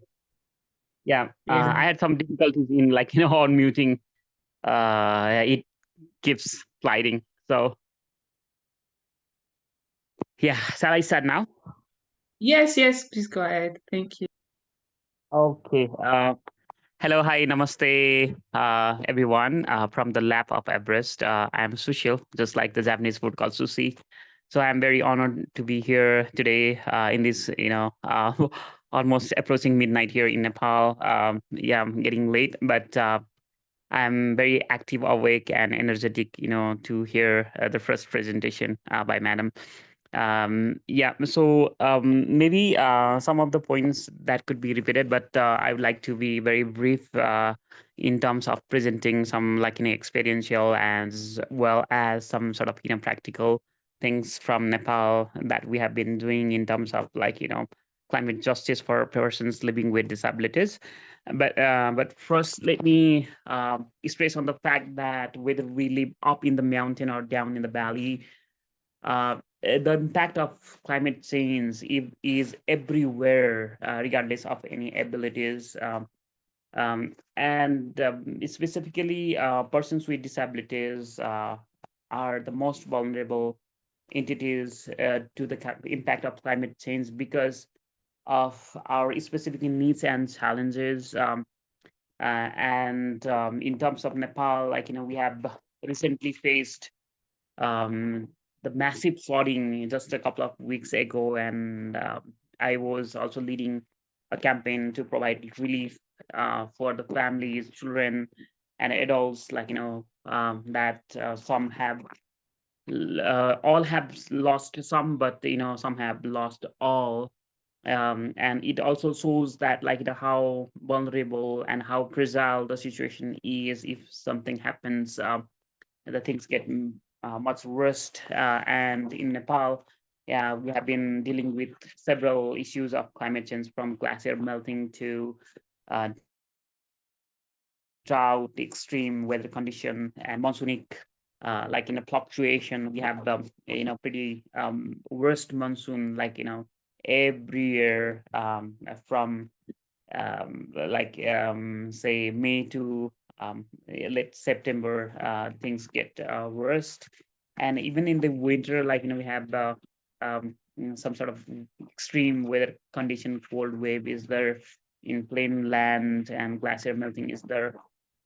Yeah. Yeah. I had some difficulties in on muting. It keeps sliding. So yeah. Shall I start now? Yes, yes, please go ahead. Thank you. Okay. Hello, hi, namaste, everyone. From the lap of Everest. I'm Sushil, just like the Japanese food called sushi. So I'm very honored to be here today in this, almost approaching midnight here in Nepal. Yeah, I'm getting late, but I'm very active, awake, and energetic, to hear the first presentation by Madam. Yeah, so maybe some of the points that could be repeated, but I would like to be very brief in terms of presenting some experiential as well as some sort of practical things from Nepal that we have been doing in terms of climate justice for persons living with disabilities. But first, let me stress on the fact that whether we live up in the mountain or down in the valley, the impact of climate change is everywhere, regardless of any abilities. And specifically, persons with disabilities are the most vulnerable entities to the impact of climate change because of our specific needs and challenges. And in terms of Nepal, we have recently faced um, the massive flooding just a couple of weeks ago, and I was also leading a campaign to provide relief for the families, children, and adults. That some have all have lost some, but some have lost all. And it also shows that how vulnerable and how fragile the situation is if something happens. The things get much worse. And in Nepal, yeah, we have been dealing with several issues of climate change, from glacier melting to drought, extreme weather condition, and monsoonic fluctuation. We have pretty worst monsoon every year, from say May to late September, things get worst. And even in the winter, we have some sort of extreme weather condition, cold wave is there in plain land, and glacier melting is there.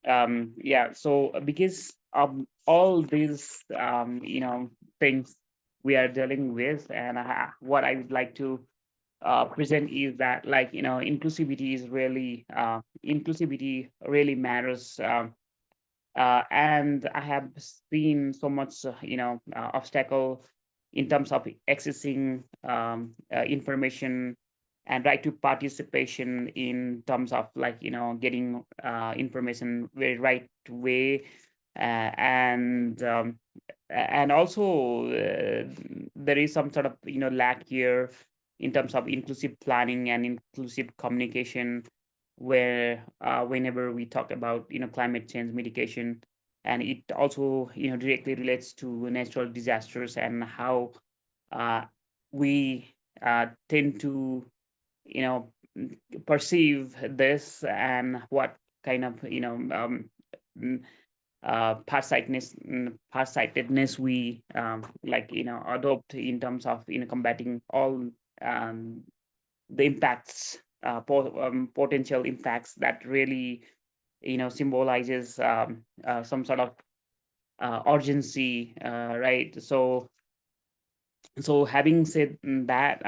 Yeah, so because of all these things we are dealing with, and what I would like to present is that inclusivity really matters. And I have seen so much obstacle in terms of accessing information and right to participation, in terms of getting information very right way. And also there is some sort of lack here in terms of inclusive planning and inclusive communication, where whenever we talk about climate change mitigation, and it also directly relates to natural disasters, and how uh, we tend to you know perceive this, and what kind of mm, farsightedness we adopt in terms of combating all um, the impacts, potential impacts that really symbolizes some sort of urgency, right? So having said that,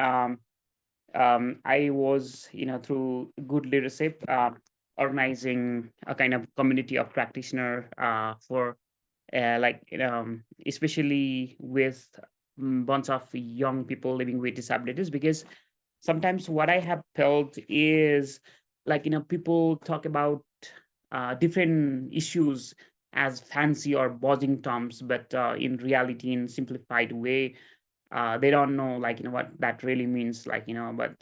I was through good leadership, organizing a kind of community of practitioner for especially with bunch of young people living with disabilities. Because sometimes what I have felt is like people talk about different issues as fancy or buzzing terms, but in reality, in simplified way, they don't know like what that really means, like but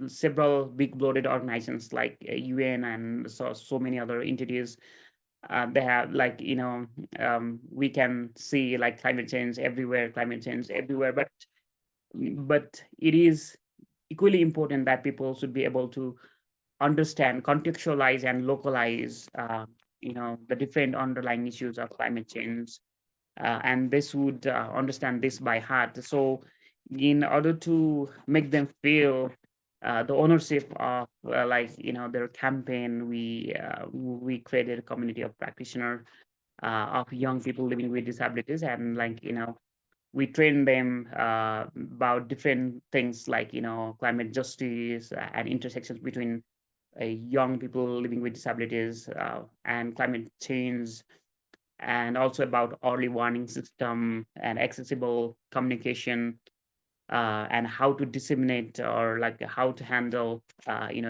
several big bloated organizations like UN and so many other entities, they have like we can see like climate change everywhere, but it is equally important that people should be able to understand, contextualize, and localize the different underlying issues of climate change, and this would understand this by heart. So, in order to make them feel the ownership of their campaign, we created a community of practitioners, of young people living with disabilities, and we train them about different things like climate justice and intersections between young people living with disabilities and climate change, and also about early warning system and accessible communication, and how to disseminate or like how to handle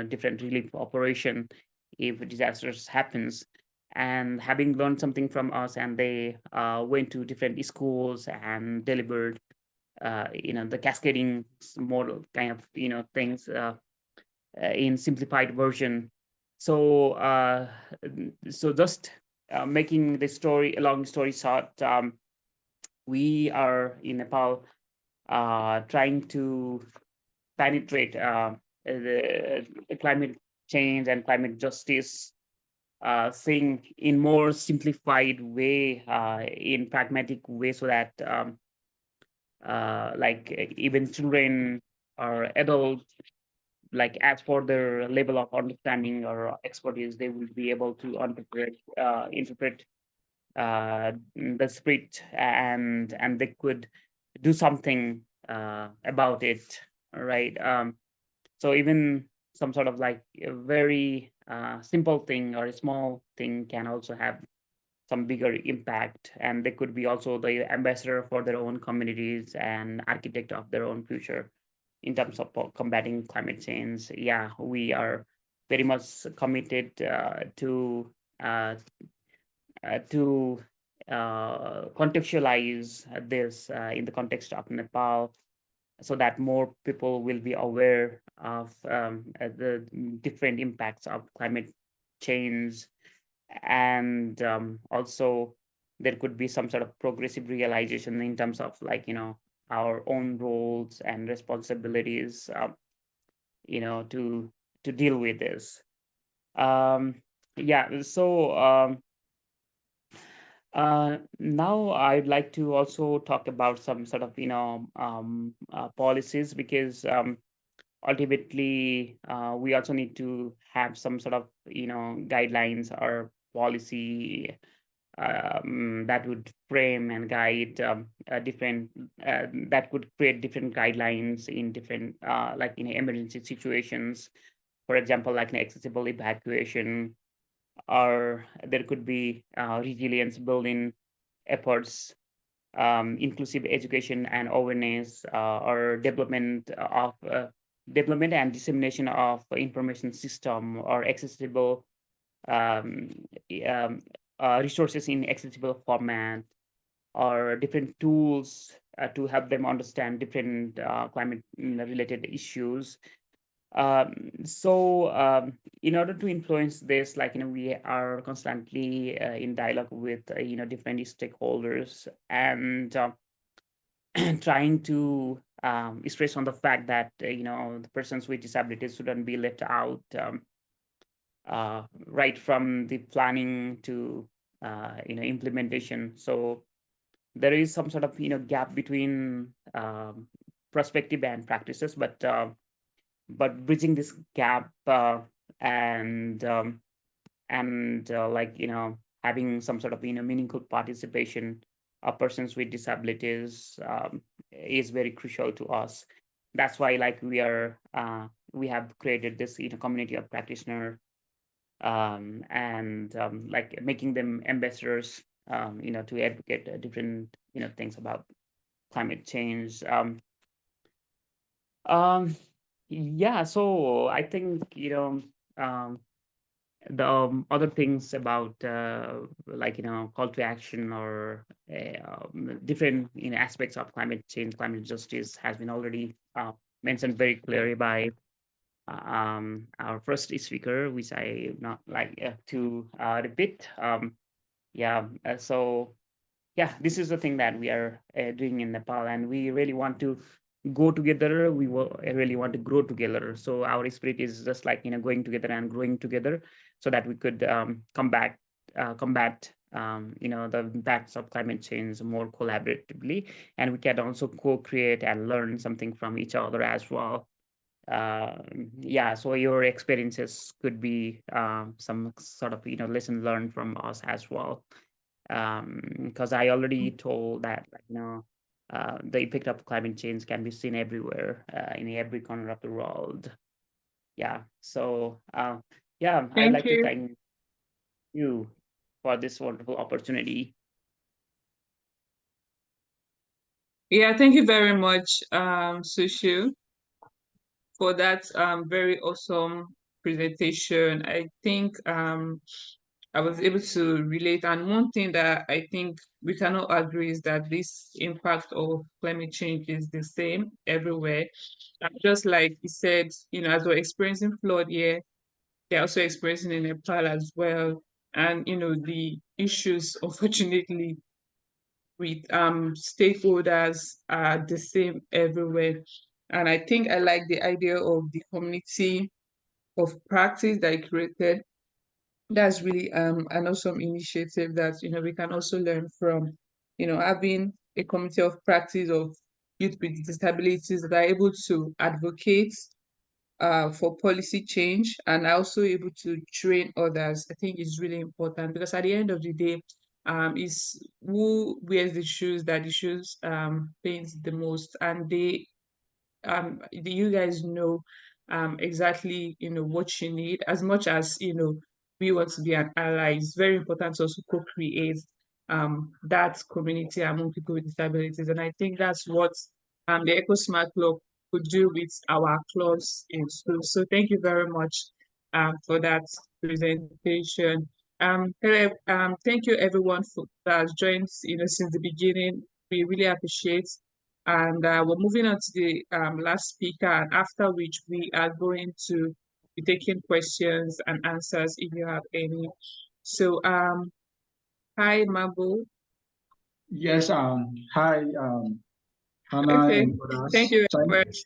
different relief operation if disasters happens. And having learned something from us, and they went to different schools and delivered the cascading model kind of things in simplified version. So just making the story, a long story short, we are in Nepal trying to penetrate the climate change and climate justice thing in more simplified way, in pragmatic way, so that even children or adults, like as for their level of understanding or expertise, they will be able to interpret the script, and they could do something about it, right? So even some sort of like a very simple thing or a small thing can also have some bigger impact, and they could be also the ambassador for their own communities and architect of their own future in terms of combating climate change. Yeah, we are very much committed uh, to contextualize this in the context of Nepal, so that more people will be aware of the different impacts of climate change, and also there could be some sort of progressive realization in terms of like our own roles and responsibilities, to deal with this. um yeah, so now I'd like to also talk about some sort of policies, because ultimately we also need to have some sort of guidelines or policy that would frame and guide different that could create different guidelines in different like in emergency situations. For example, like an accessible evacuation, or there could be resilience building efforts, inclusive education and awareness, or development and dissemination of information system, or accessible um, resources in accessible format, or different tools to help them understand different climate related issues. In order to influence this, like we are constantly in dialogue with different stakeholders, and trying to stress on the fact that the persons with disabilities shouldn't be left out, right from the planning to implementation. So there is some sort of gap between perspective and practices, but bridging this gap, and like having some sort of meaningful participation of persons with disabilities is very crucial to us. That's why like we have created this community of practitioner, and like making them ambassadors, to advocate different things about climate change. Um, yeah, so I think the other things about like call to action or different aspects of climate change, climate justice has been already mentioned very clearly by our first speaker, which I not like to repeat. Yeah, so yeah, this is the thing that we are doing in Nepal, and we really want to go together. We really want to grow together. So our spirit is just like going together and growing together, so that we could combat the impacts of climate change more collaboratively, and we can also co-create and learn something from each other as well. Yeah, so your experiences could be some sort of lesson learned from us as well, because I already told that the effect of climate change can be seen everywhere, in every corner of the world. Yeah, so yeah, I'd Thank like to you. thank you for this wonderful opportunity. Yeah, thank you very much, Sushu, for that very awesome presentation. I think I was able to relate. And one thing that I think we cannot agree is that this impact of climate change is the same everywhere. Just like you said, as we're experiencing flood here, they're also experiencing in Nepal as well. And the issues, unfortunately, with stakeholders are the same everywhere. And I think I like the idea of the community of practice that I created. That's really an awesome initiative that we can also learn from. Having a community of practice of youth with disabilities that are able to advocate for policy change and are also able to train others. I think is really important, because at the end of the day, is who wears the shoes that the shoes pains the most, and do you guys know exactly what you need. As much as we want to be an ally, it's very important to also co-create that community among people with disabilities. And I think that's what the EcoSmart Club could do with our clubs in school. So thank you very much for that presentation. Hello, thank you everyone for that has joined since the beginning. We really appreciate. And we're moving on to the last speaker, and after which we are going to be taking questions and answers if you have any. So, hi, Mabo. Yes, hi, Hannah Okay, and thank others. you very much.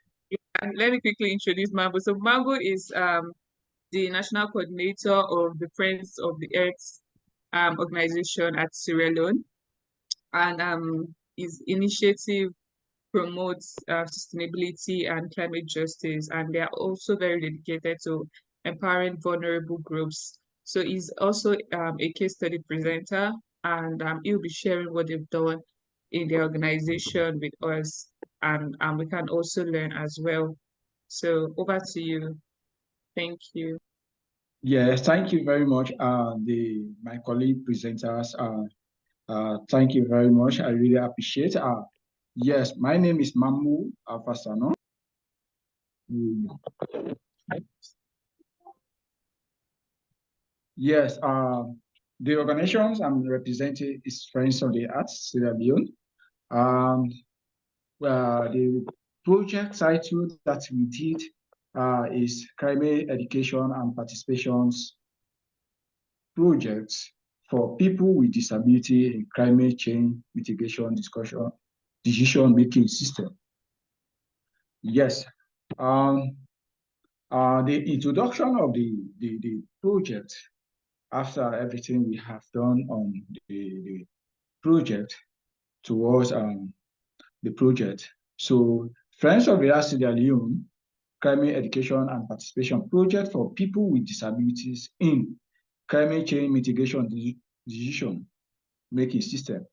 And let me quickly introduce Mabo. So, Mabo is the national coordinator of the Friends of the Earth organization at Sierra Leone, and his initiative promotes sustainability and climate justice, and they are also very dedicated to empowering vulnerable groups. So he's also a case study presenter, and he'll be sharing what they've done in the organization with us, and we can also learn as well. So over to you. Thank you. Yes, thank you very much. My colleague presenters. Thank you very much. I really appreciate. Yes, my name is Mamu Alfasano. Mm, Yes, the organizations I'm representing is Friends of the Arts Sierra Leone. Um, the project title that we did is Climate Education and Participations Projects for People with Disability in Climate Change Mitigation Discussion Decision Making System. Yes. The introduction of the project, after everything we have done on the project towards the project. So Friends of the Sierra Leone Climate Education and Participation Project for People with Disabilities in Climate Change Mitigation Decision Making System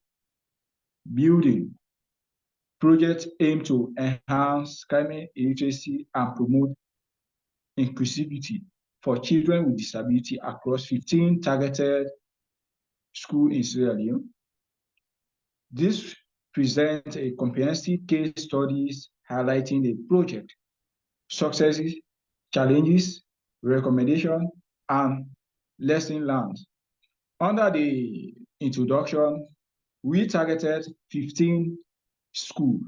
building. Projects aim to enhance climate literacy and promote inclusivity for children with disability across 15 targeted schools in Sierra Leone. This presents a comprehensive case studies highlighting the project successes, challenges, recommendation, and lesson learned. Under the introduction, we targeted 15 schools.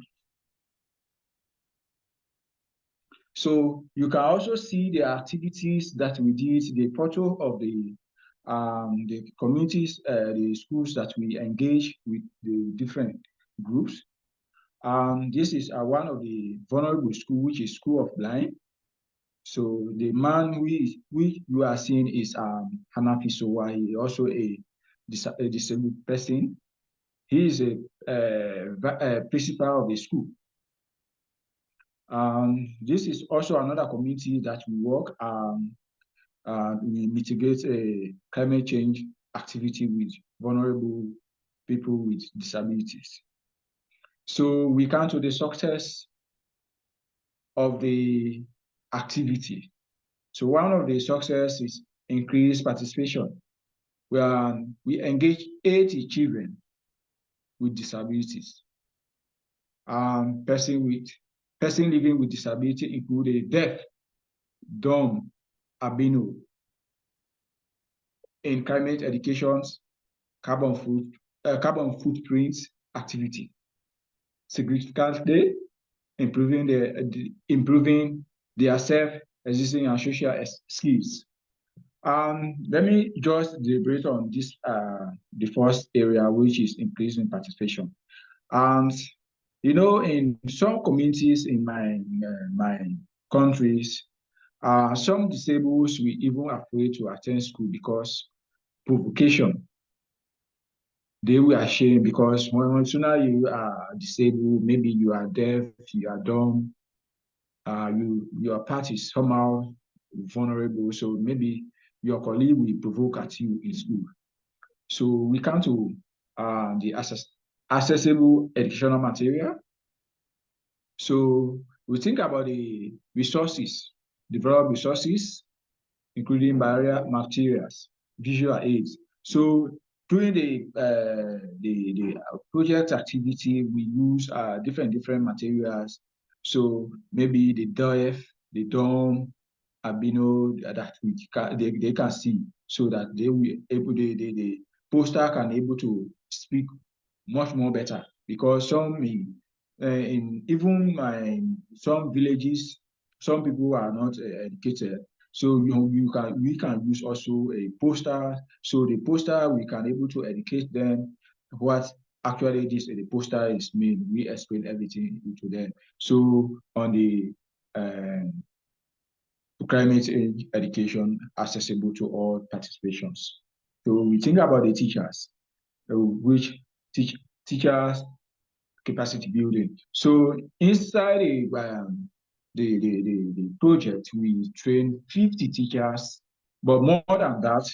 So you can also see the activities that we did, the photo of the communities, the schools that we engage with the different groups. This is one of the vulnerable school, which is School of Blind. So the man we you are seeing is Hanafi Sowa. He also a disabled person. He is a principal of the school. This is also another community that we work. We mitigate climate change activity with vulnerable people with disabilities. So we come to the success of the activity. So one of the success is increased participation, where we engage 80 children with disabilities. Person living with disability include a deaf, dumb, albino in climate education's carbon footprints activity, significantly improving their self-existing and social skills. Let me just deliberate on this, the first area, which is increasing participation. In some communities in my countries, some disabled will even afraid to attend school because provocation. They will ashamed because when sooner you are disabled, maybe you are deaf, you are dumb, your part is somehow vulnerable. So maybe your colleague will provoke at you in school. So we come to the accessible educational material. So we think about the resources, develop resources, including barrier materials, visual aids. So during the project activity, we use different materials. So maybe the deaf, the dumb, albino that they can see, so that they will able the poster can able to speak much more better, because in even some villages, some people are not educated. So we can use also a poster. So the poster, we can able to educate them what actually the poster is mean. We explain everything to them. So on the climate change education accessible to all participations. So we think about the teachers, which teachers capacity building. So inside the project, we trained 50 teachers, but more than that,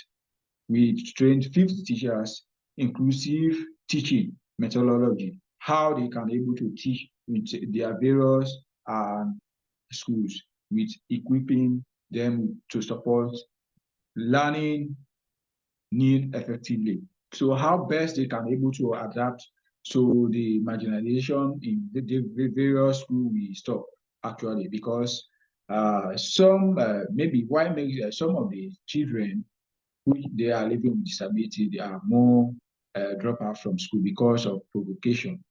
we trained 50 teachers, inclusive teaching methodology, how they can able to teach with their various schools, with equipping them to support learning need effectively. So how best they can able to adapt so the marginalization in the various schools we stop actually, because some maybe why make some of the children who they are living with disability, they are more drop out from school because of provocation.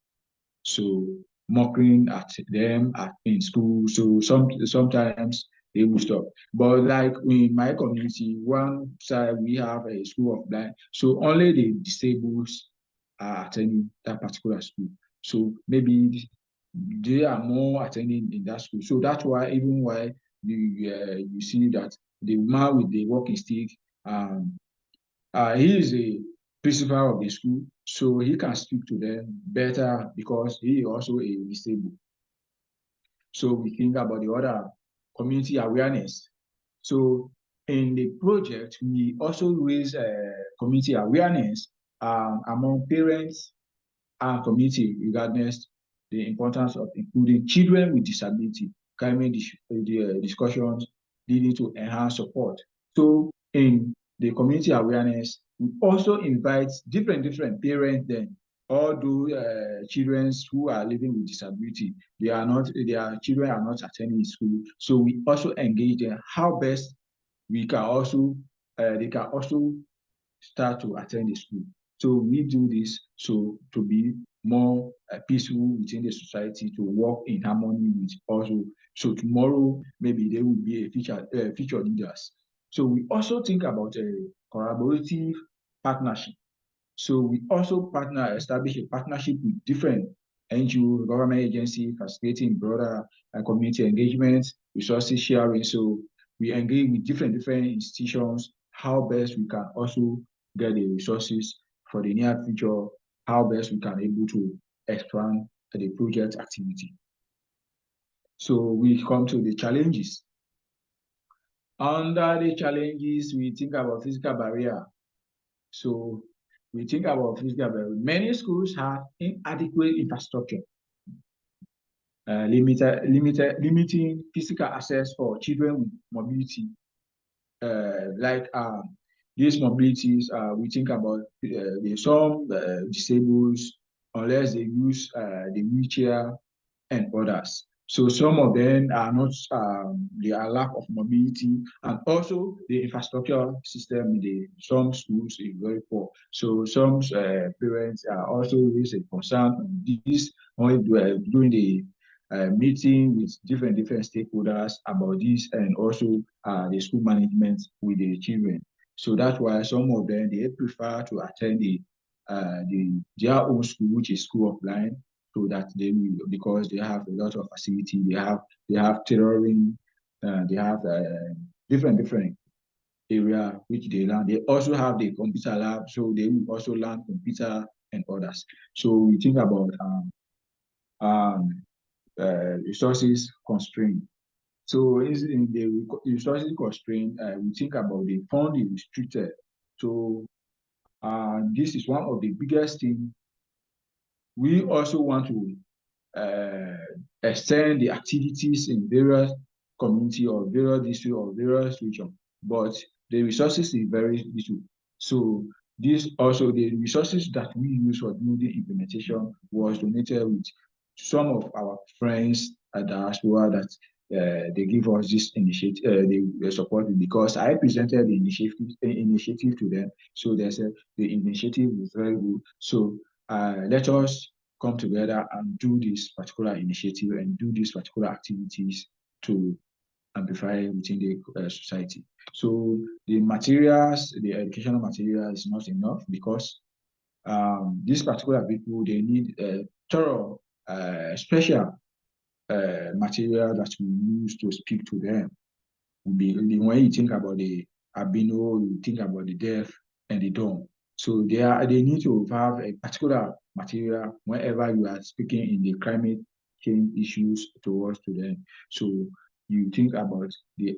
So mocking at them in school. So sometimes they will stop. But like in my community, one side we have a school of blind. So only the disabled are attending that particular school. So maybe they are more attending in that school. So that's why even why you see that the man with the walking stick, he is a principal of the school, so he can speak to them better because he also a disabled. So we think about the other community awareness. So in the project, we also raise community awareness among parents and community regardless the importance of including children with disability, carrying the discussions leading to enhanced support. So in the community awareness, we also invite different parents then, all those children who are living with disability, their children are not attending school. So we also engage them how best we can also they can also start to attend the school. So we do this so to be more peaceful within the society, to work in harmony with also. So tomorrow maybe they will be a future leaders. So we also think about a collaborative partnership. So we also establish a partnership with different NGO, government agency, facilitating broader community engagement, resources sharing. So we engage with different institutions, how best we can also get the resources for the near future, how best we can able to expand the project activity. So we come to the challenges. Under the challenges, we think about physical barrier. So we think about physical barrier. Many schools have inadequate infrastructure, limiting physical access for children with mobility. Like these mobilities, we think about some disabled unless they use the wheelchair and others. So some of them are not, they are lack of mobility, and also the infrastructure system in some schools is very poor. So some parents are also raise a concern on this when during the meeting with different stakeholders about this, and also the school management with the children. So that's why some of them they prefer to attend their own school, which is school offline, so that they will, because they have a lot of facility, they have tailoring, they have different area which they learn. They also have the computer lab, so they will also learn computer and others. So we think about um, resources constraint. So in the resources constraint, we think about the funding restricted. So this is one of the biggest things. We also want to extend the activities in various community or various district or various region, but the resources is very little. So this also the resources that we use for doing the implementation was donated with some of our friends at diaspora that they give us this initiative, they support it because I presented the initiative to them. So they said the initiative is very good. So let us come together and do this particular initiative and do these particular activities to amplify within the society. So the materials, the educational material is not enough because these particular people, they need a thorough, special material that we use to speak to them. When you think about the albino, you think about the deaf and the dumb. So they need to have a particular material whenever you are speaking in the climate change issues towards to them. So you think about the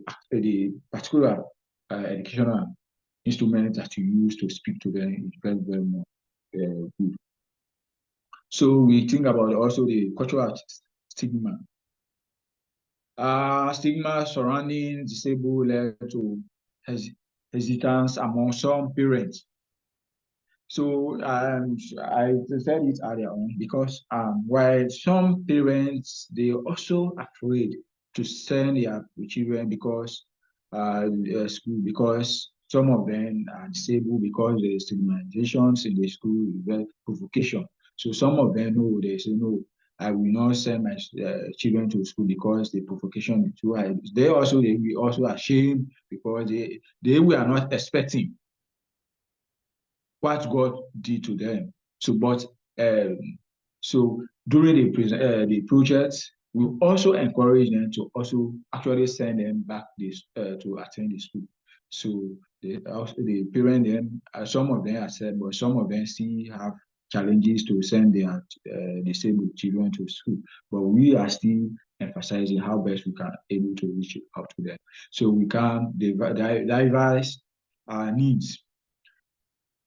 particular educational instrument that you use to speak to them is very more good. So we think about also the cultural stigma. Stigma surrounding disabled led to hesitance among some parents. So I said it earlier on because while some parents they also afraid to send their children because school, because some of them are disabled, because the stigmatizations in the school is very provocation. So some of them know, they say no, I will not send my children to school because the provocation is too high. They will also ashamed because they were not expecting what God did to them. So, but um, so during the project, we also encourage them to also actually send them back to attend the school. So the parent them, some of them accept, but some of them still have challenges to send their disabled children to school. But we are still emphasizing how best we can able to reach out to them. So we can devise our needs,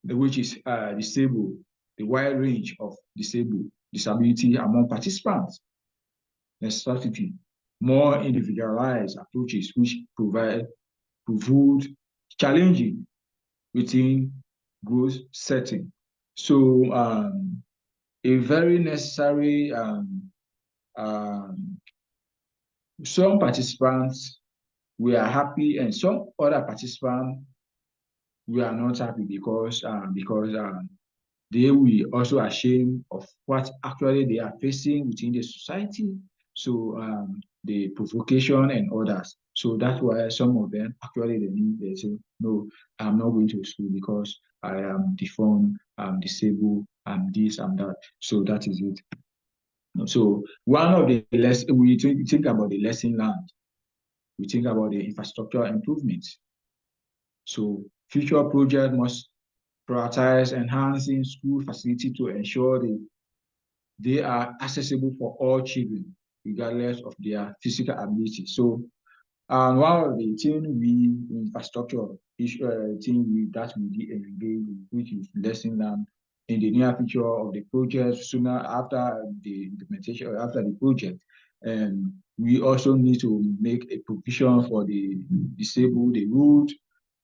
which is disabled, the wide range of disability among participants, necessity, more individualized approaches which provide challenging within growth setting. So a very necessary some participants we are happy, and some other participants we are not happy because they will also ashamed of what actually they are facing within the society. So the provocation and others. So that's why some of them actually they say, no, I'm not going to school because I am deformed, I'm disabled, I'm this, I'm that. So that is it. So one of the lessons we think about the lesson learned, we think about the infrastructure improvements. So future project must prioritize enhancing school facility to ensure they are accessible for all children, regardless of their physical ability. So, and one of the things we infrastructure thing we that we engage with, which is lesson learned in the near future of the project, sooner after the implementation or after the project. And we also need to make a provision for the disabled, the route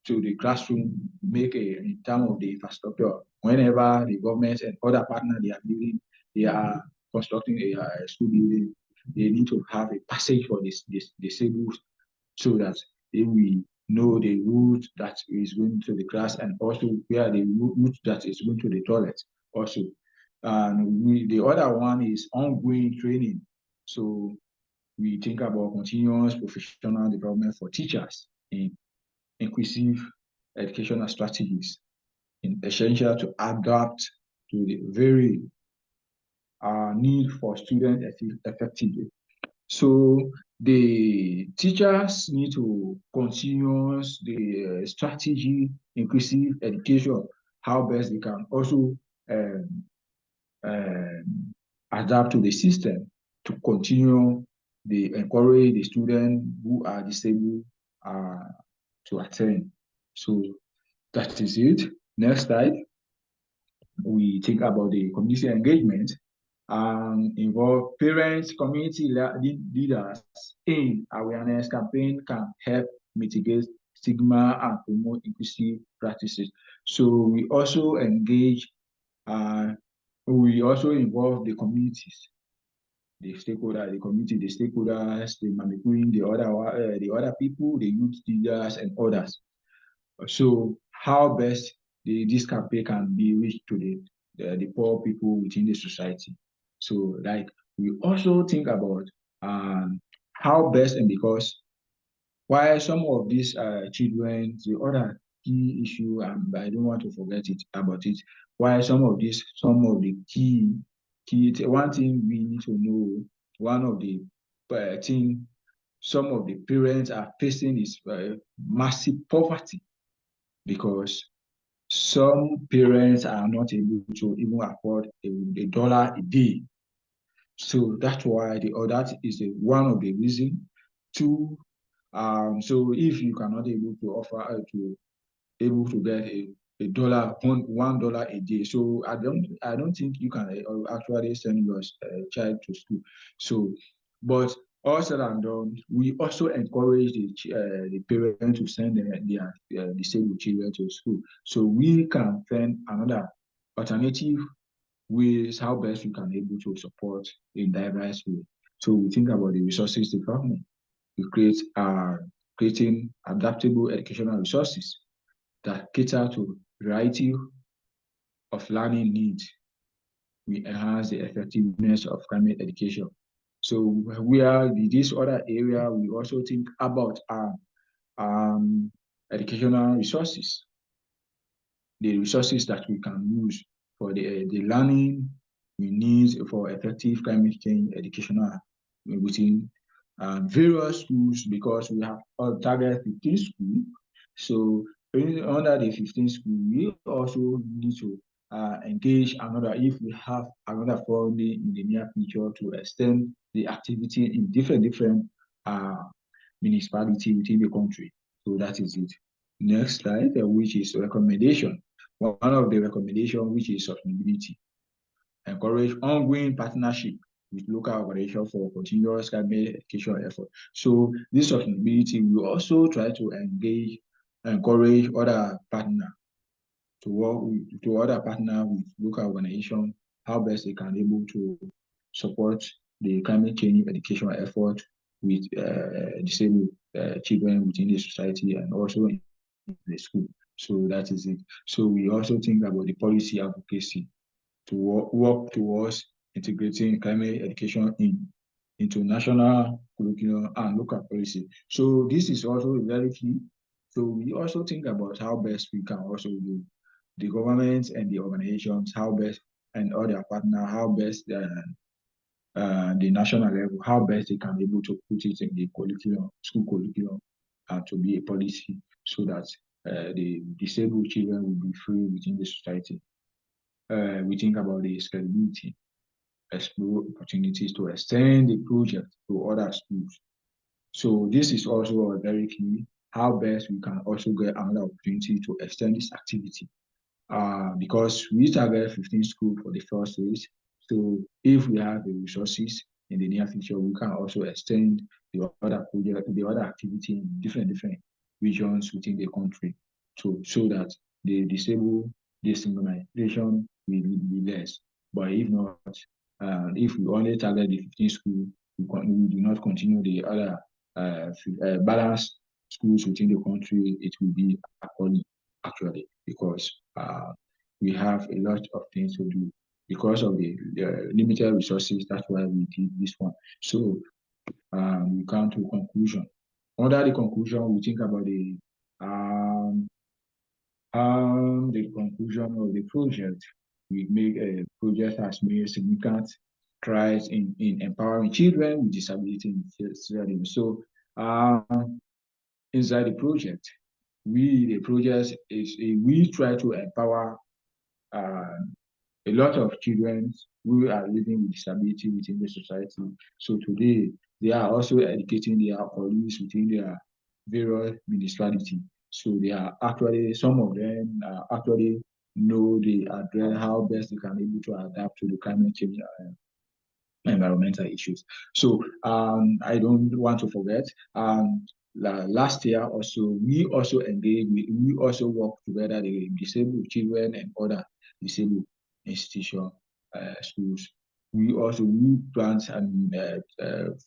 to the classroom, make a in terms of the infrastructure. Whenever the government and other partners they are constructing a school building, they need to have a passage for this disabled so that they will know the route that is going to the class and also where the route that is going to the toilet also. And the other one is ongoing training. So we think about continuous professional development for teachers in inclusive educational strategies, essential to adapt to the very need for student effectively. So the teachers need to continue the strategy, inclusive education, how best they can also um, um, adapt to the system to continue the encourage the students who are disabled uh, to attend. So that is it. Next slide, we think about the community engagement and involve parents, community leaders in awareness campaign can help mitigate stigma and promote inclusive practices. So we also engage, we also involve the communities, the stakeholders, the community, the stakeholders, the management, the other people, the youth leaders, and others. So how best this campaign can be reached to the poor people within the society. So like we also think about how best, and because why some of these children, the other key issue, and I don't want to forget it about it, why some of the one thing we need to know, one of the thing some of the parents are facing is massive poverty because some parents are not able to even afford a dollar a day. So that's why that is one of the reasons. Two, so if you cannot able to offer to able to get a dollar $1 a day, so I don't think you can actually send your child to school. So, but also and done, we also encourage the parents to send their disabled children to school. So we can find another alternative ways how best we can able to support in diverse way. So we think about the resources development. We creating adaptable educational resources that cater to variety of learning needs. We enhance the effectiveness of climate education. So we are this other area. We also think about educational resources, the resources that we can use for the learning we need for effective climate change educational within various schools because we have target 15 schools. So under the 15 school, we also need to engage another if we have another funding in the near future to extend the activity in different uh, municipality within the country. So that is it. Next slide, which is recommendation. One of the recommendation, which is sustainability. Encourage ongoing partnership with local organizations for continuous climate education effort. So this sustainability will also try to encourage other partner to work to other partner with local organizations, how best they can able to support the climate change education effort with disabled children within the society and also in the school. So that is it. So we also think about the policy advocacy to work towards integrating climate education into national curriculum and local policy. So this is also very key. So we also think about how best we can also do the governments and the organizations, how best and other partner, how best the national level, how best they can be able to put it in the curriculum, school curriculum, to be a policy so that the disabled children will be free within the society. We think about the scalability, explore opportunities to extend the project to other schools. So this is also a very key, how best we can also get another opportunity to extend this activity because we target 15 schools for the first phase. So if we have the resources in the near future, we can also extend the other project, the other activity in different regions within the country to so that the disabled discrimination will be less. But if not, if we only target the 15 schools, we do not continue the other balanced schools within the country, it will be actually because we have a lot of things to do because of the limited resources. That's why we did this one. So we come to conclusion. Under the conclusion, we think about the conclusion of the project. We make a project has made significant strides in empowering children with disability in studying. So inside the project, the project is we try to empower uh, a lot of children who are living with disability within the society. So today, they are also educating their colleagues within their various municipality. So they are actually, some of them actually know the address, how best they can be able to adapt to the climate change environmental issues. So I don't want to forget, last year also, we also engaged, we also work together, the disabled children and other disabled institution schools. We plant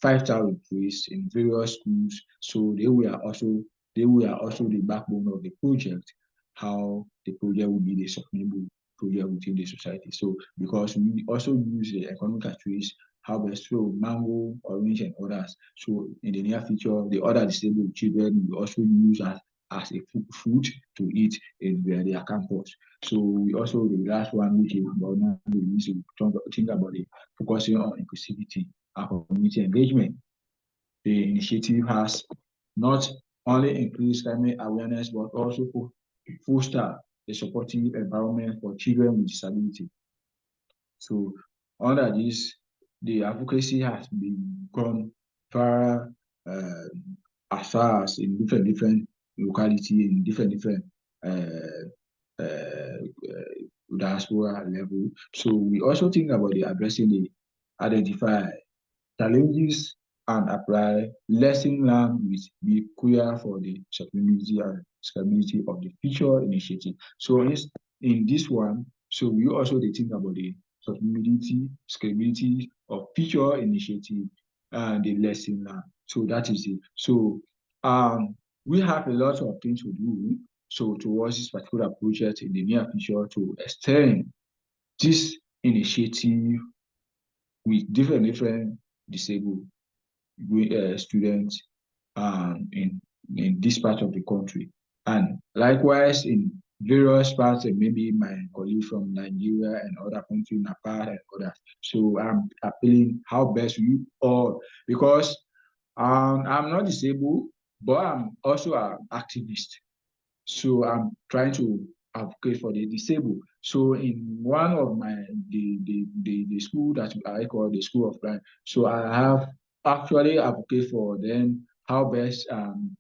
5,000 trees in various schools. So they were also the backbone of the project, how the project will be the sustainable project within the society. So because we also use the economic trees, harvest, so mango, orange, and others. So in the near future, the other disabled children will also use as a food to eat in their campus. So we also the last one, which is about now, we need to think about the focusing on inclusivity and community engagement. The initiative has not only increased climate awareness but also foster a supportive environment for children with disability. So under this, the advocacy has been gone far as far as in different locality in different uh, uh, diaspora level. So we also think about the addressing the identify challenges and apply lesson learned with be clear for the sustainability and scalability of the future initiative. So in this one, so we also they think about the sustainability, scalability of future initiative and the lesson learned. So that is it. So we have a lot of things to do. So towards this particular project in the near future to extend this initiative with different disabled students in this part of the country. And likewise, in various parts, and maybe my colleague from Nigeria and other countries, Nepal and others. So I'm appealing how best we all, because I'm not disabled, but I'm also an activist. So I'm trying to advocate for the disabled. So in one of my the school that I call the School of Blind, so I have actually advocate for them how best and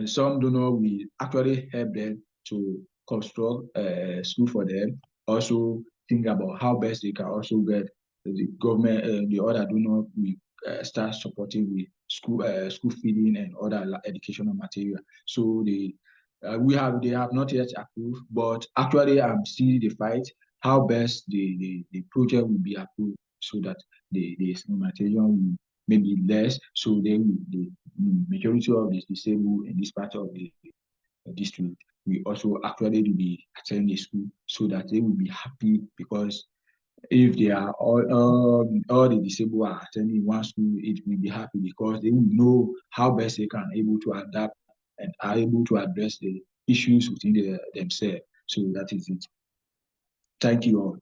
some donor will actually help them to construct a school for them. Also think about how best they can also get the government, the other donor will start supporting with school feeding and other educational material. So they have not yet approved, but actually I'm still the fight how best the project will be approved so that the material maybe less. So then the majority of the disabled in this part of the district we also actually be attending the school so that they will be happy because if they are all the disabled are attending one school, it will be happy because they will know how best they can able to adapt and are able to address the issues within themselves. So that is it. Thank you all.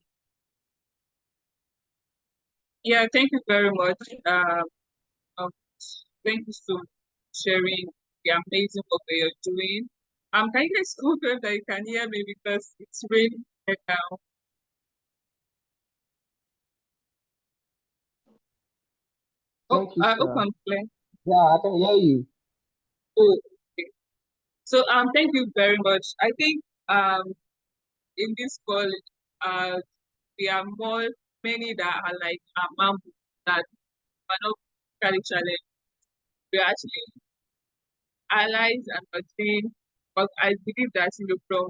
Yeah, thank you very much. Um, thank you so much for sharing the amazing work that you're doing. Can you guys confirm that you can hear me because it's raining right now? Oh, Thank you, I hope sir. I'm clear. Yeah, I can hear you. Oh, okay. So thank you very much. I think in this college there are more many that are like that are not physically challenged. We are actually allies and nothing. But I believe that from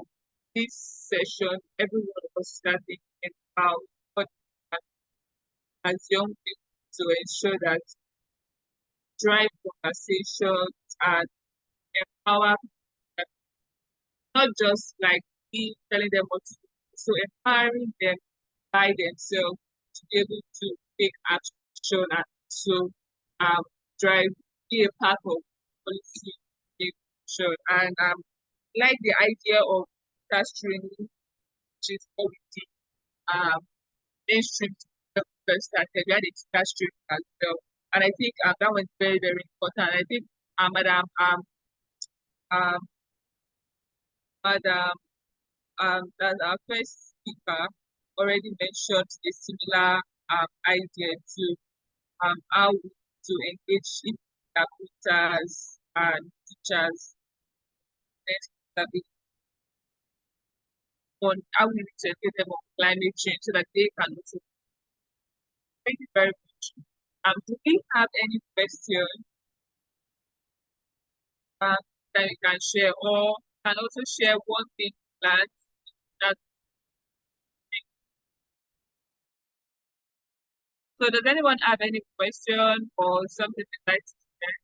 this session, everyone was starting about what as young people to ensure that drive conversations and empower them, not just like me telling them what to do, so empowering them by themselves to be able to take action and so um, drive, be a part of policy making. And like the idea of task training, which is what we did mainstream to first started. We had a task training as well. And I think that was very, very important. I think Madam um Madam that our first speaker already mentioned a similar idea to how to engage interpreters and teachers that we on how we need to educate them on climate change so that they can also. Thank you very much. Do we have any question that you can share, or can also share one thing that that so does anyone have any question or something they'd like to share?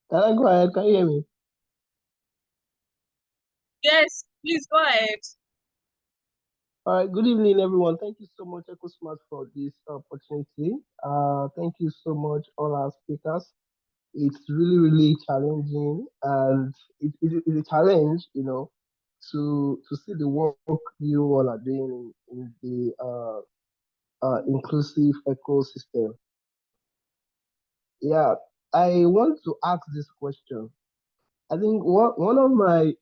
Can I go ahead? Can you hear me? Yes, please go ahead. All right. Good evening, everyone. Thank you so much, EcoSmart, for this opportunity. Thank you so much, all our speakers. It's really, really challenging, and it's a challenge, to see the work you all are doing in the inclusive ecosystem. Yeah, I want to ask this question. I think one of my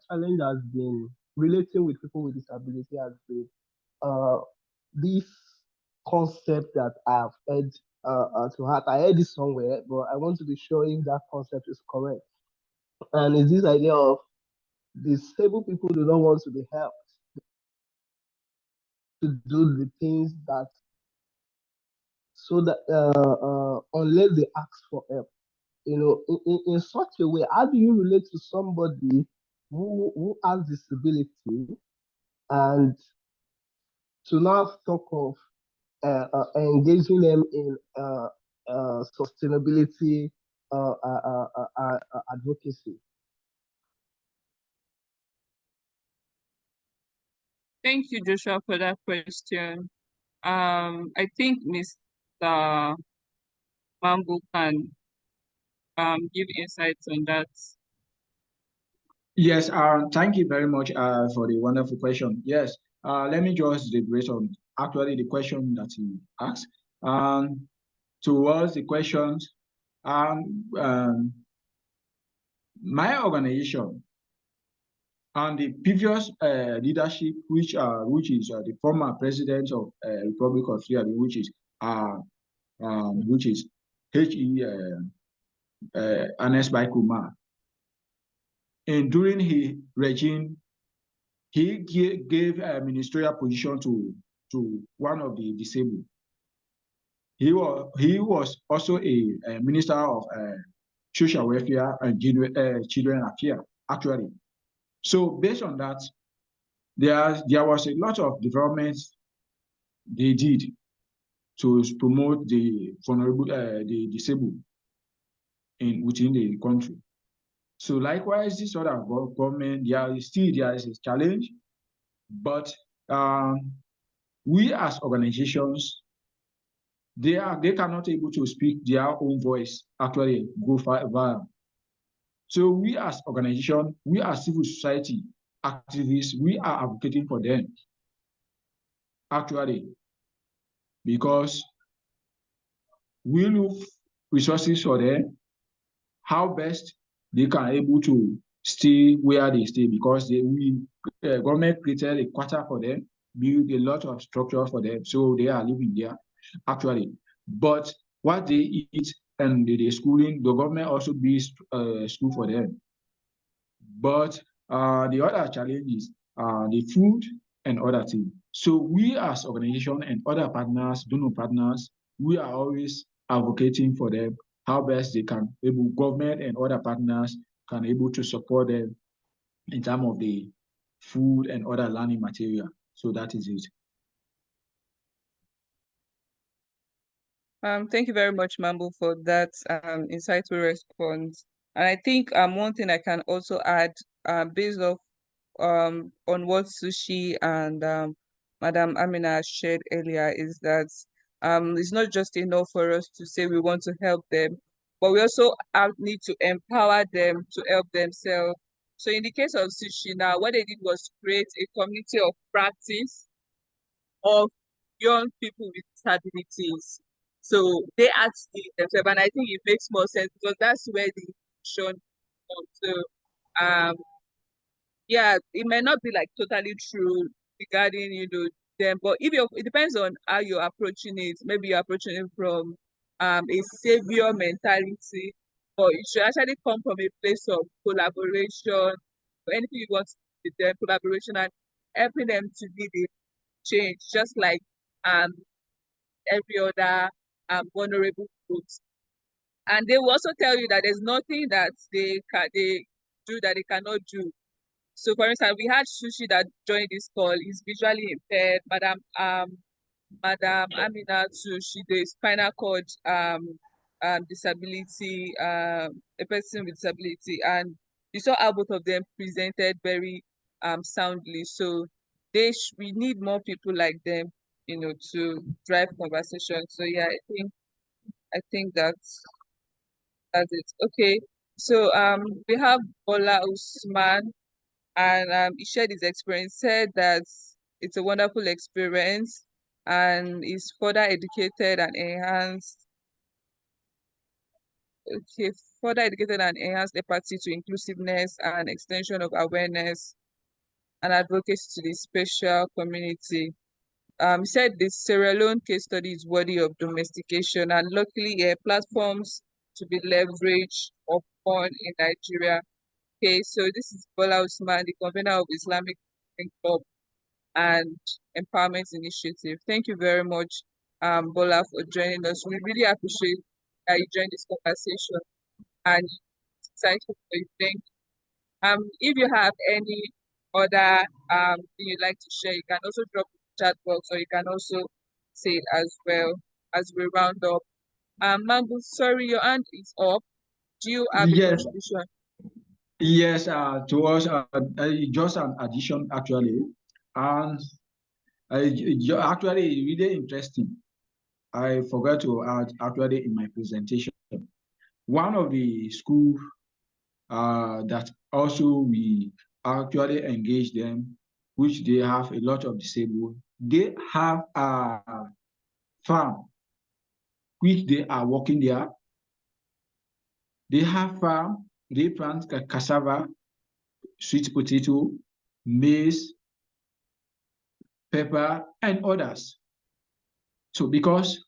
challenge has been relating with people with disability has been uh this concept that I've heard to heart. I heard this somewhere, but I want to be sure if that concept is correct. And it's this idea of disabled people do not want to be helped to do the things that so that unless they ask for help. In such a way, how do you relate to somebody who has disability and to now talk of engaging them in sustainability advocacy? Thank you, Joshua, for that question. I think Mr. Mambo can give insights on that. Yes, thank you very much for the wonderful question. Yes, let me just deliberate on actually the question that you asked. Towards the questions, my organization and the previous leadership, which is the former president of Republic of Sierra Leone, which is H.E. Ernest Bai Kumar, and during his regime, He gave a ministerial position to one of the disabled. He was also a minister of social welfare and children affairs, actually. So based on that, there was a lot of developments they did to promote the vulnerable, the disabled within the country. So likewise, this other government, there is a challenge, but we as organizations, they cannot able to speak their own voice, actually go viral. So we as organization, we as civil society activists, we are advocating for them, actually, because we look resources for them, how best they can able to stay where they stay, because government created a quarter for them, build a lot of structure for them, so they are living there, actually. But what they eat and the schooling, the government also builds school for them. But the other challenge is the food and other things. So we as organization and other partners, donor partners, we are always advocating for them how best they can able government and other partners can able to support them in terms of the food and other learning material. So that is it. Thank you very much, Mambo, for that insightful response. And I think one thing I can also add, based off on what Sushi and Madam Amina shared earlier, is that it's not just enough for us to say we want to help them, but we also need to empower them to help themselves. So in the case of Sushi now, what they did was create a community of practice of young people with disabilities. So they asked themselves, and I think it makes more sense because that's where the vision comes. So yeah, it may not be like totally true regarding, them, but it depends on how you're approaching it. Maybe you're approaching it from a savior mentality, or it should actually come from a place of collaboration, or anything you want to do with them, collaboration and helping them to be the change, just like um every other vulnerable groups. And they will also tell you that there's nothing that they do that they cannot do. So for instance, we had Sushi that joined this call, is visually impaired. Madam Amina too, she the spinal cord disability, a person with disability, and you saw how both of them presented very soundly. So we need more people like them, to drive conversation. So yeah, I think that's it. Okay. So we have Bola Usman, and he shared his experience, said that it's a wonderful experience and is further educated and enhanced. Okay, further educated and enhanced empathy to inclusiveness and extension of awareness and advocacy to the special community. He said the Sierra Leone case study is worthy of domestication, and luckily, platforms to be leveraged upon in Nigeria. Okay, so this is Bola Usman, the convener of Islamic Club and Empowerment Initiative. Thank you very much, Bola, for joining us. We really appreciate that you joined this conversation and it's exciting for you. Thank you. If you have any other thing you'd like to share, you can also drop in the chat box, or you can also say it as well as we round up. Mambo, sorry, your hand is up. Do you have a Yes, contribution? yes. To us, just an addition actually, and actually really interesting. I forgot to add actually in my presentation. One of the school that also we actually engage them, which they have a lot of disabled. They have a farm which they are working there. They have farm, they plant cassava, sweet potato, maize, pepper, and others. So because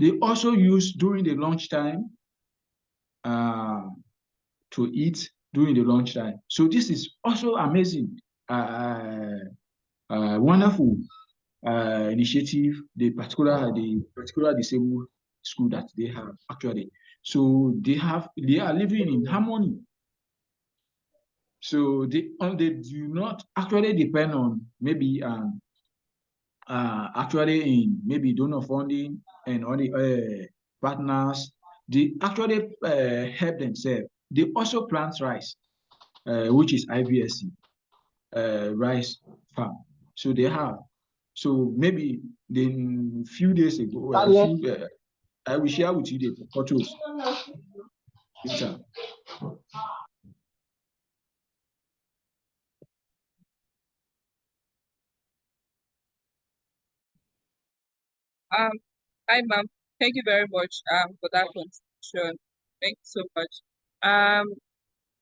they also use during the lunchtime uh, to eat during the lunchtime. So this is also amazing uh, wonderful initiative, the particular disabled school that they have actually. So they are living in harmony. So they do not actually depend on maybe actually in maybe donor funding and all the partners. They actually help themselves. They also plant rice, which is IVSC, rice farm. So they have. So maybe then few days ago, Daniel, I will share with you the photos later. Um, Hi, ma'am. Thank you very much for that contribution. Thank you so much.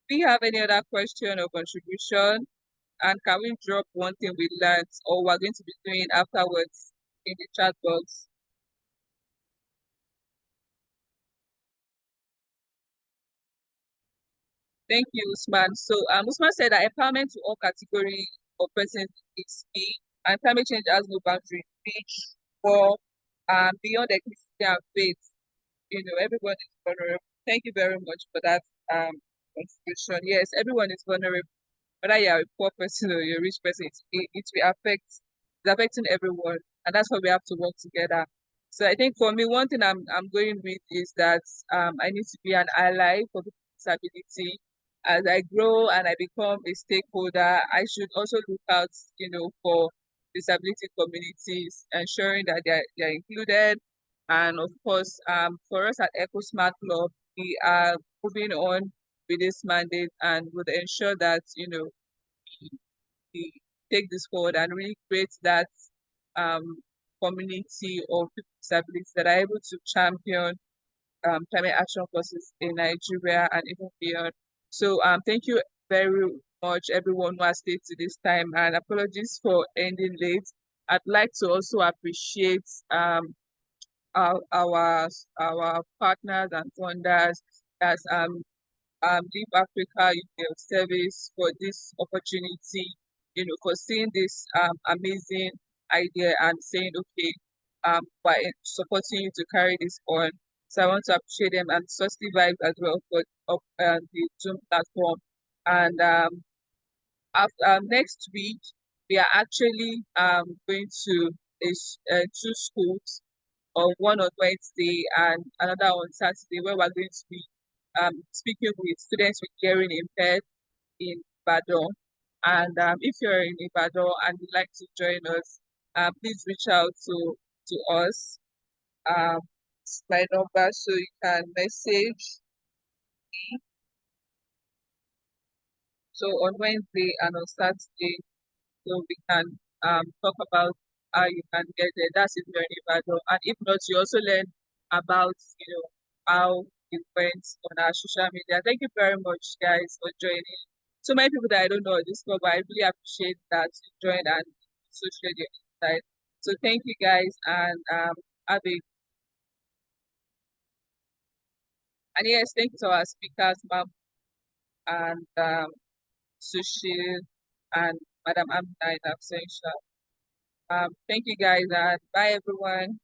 Do you have any other question or contribution? And can we drop one thing we learned or we're going to be doing afterwards in the chat box? Thank you, Usman. So Usman said that empowerment to all category of persons is key, and climate change has no boundary, rich, poor, beyond ethnicity and faith. You know, everyone is vulnerable. Thank you very much for that contribution. Yes, everyone is vulnerable. Whether you're a poor person or you're a rich person, it will affect, it's affecting everyone. And that's why we have to work together. So I think for me, one thing I'm going with is that I need to be an ally for people with disability. As I grow and I become a stakeholder, I should also look out, for disability communities, ensuring that they're included. And of course, for us at EcoSmart Club, we are moving on with this mandate and would ensure that we take this forward and really create that um, community of people with disabilities that are able to champion climate action courses in Nigeria and even beyond. So thank you very much everyone who has stayed to this time, and apologies for ending late. I'd like to also appreciate our partners and funders as Leave Africa Youth Health Service for this opportunity, for seeing this amazing idea and saying, okay, by supporting you to carry this on. So I want to appreciate them and Susty Vibes as well for the Zoom platform. And after next week, we are actually going to two schools, one on Wednesday and another on Saturday, where we're going to be speaking with students with hearing impaired in Ibadan. And if you're in Ibadan and you'd like to join us, please reach out to us. It's my number, so you can message. So on Wednesday and on Saturday, so we can talk about how you can get there. That's if you're in Ibadan. And if not, you also learn about, how it went on our social media. Thank you very much, guys, for joining. So many people that I don't know on this club, but I really appreciate that you joined and so shared your insight. So thank you, guys, and have a and yes, thank you to our speakers, ma'am, and Sushil and Madam Amina in absentia. Thank you, guys, and bye, everyone.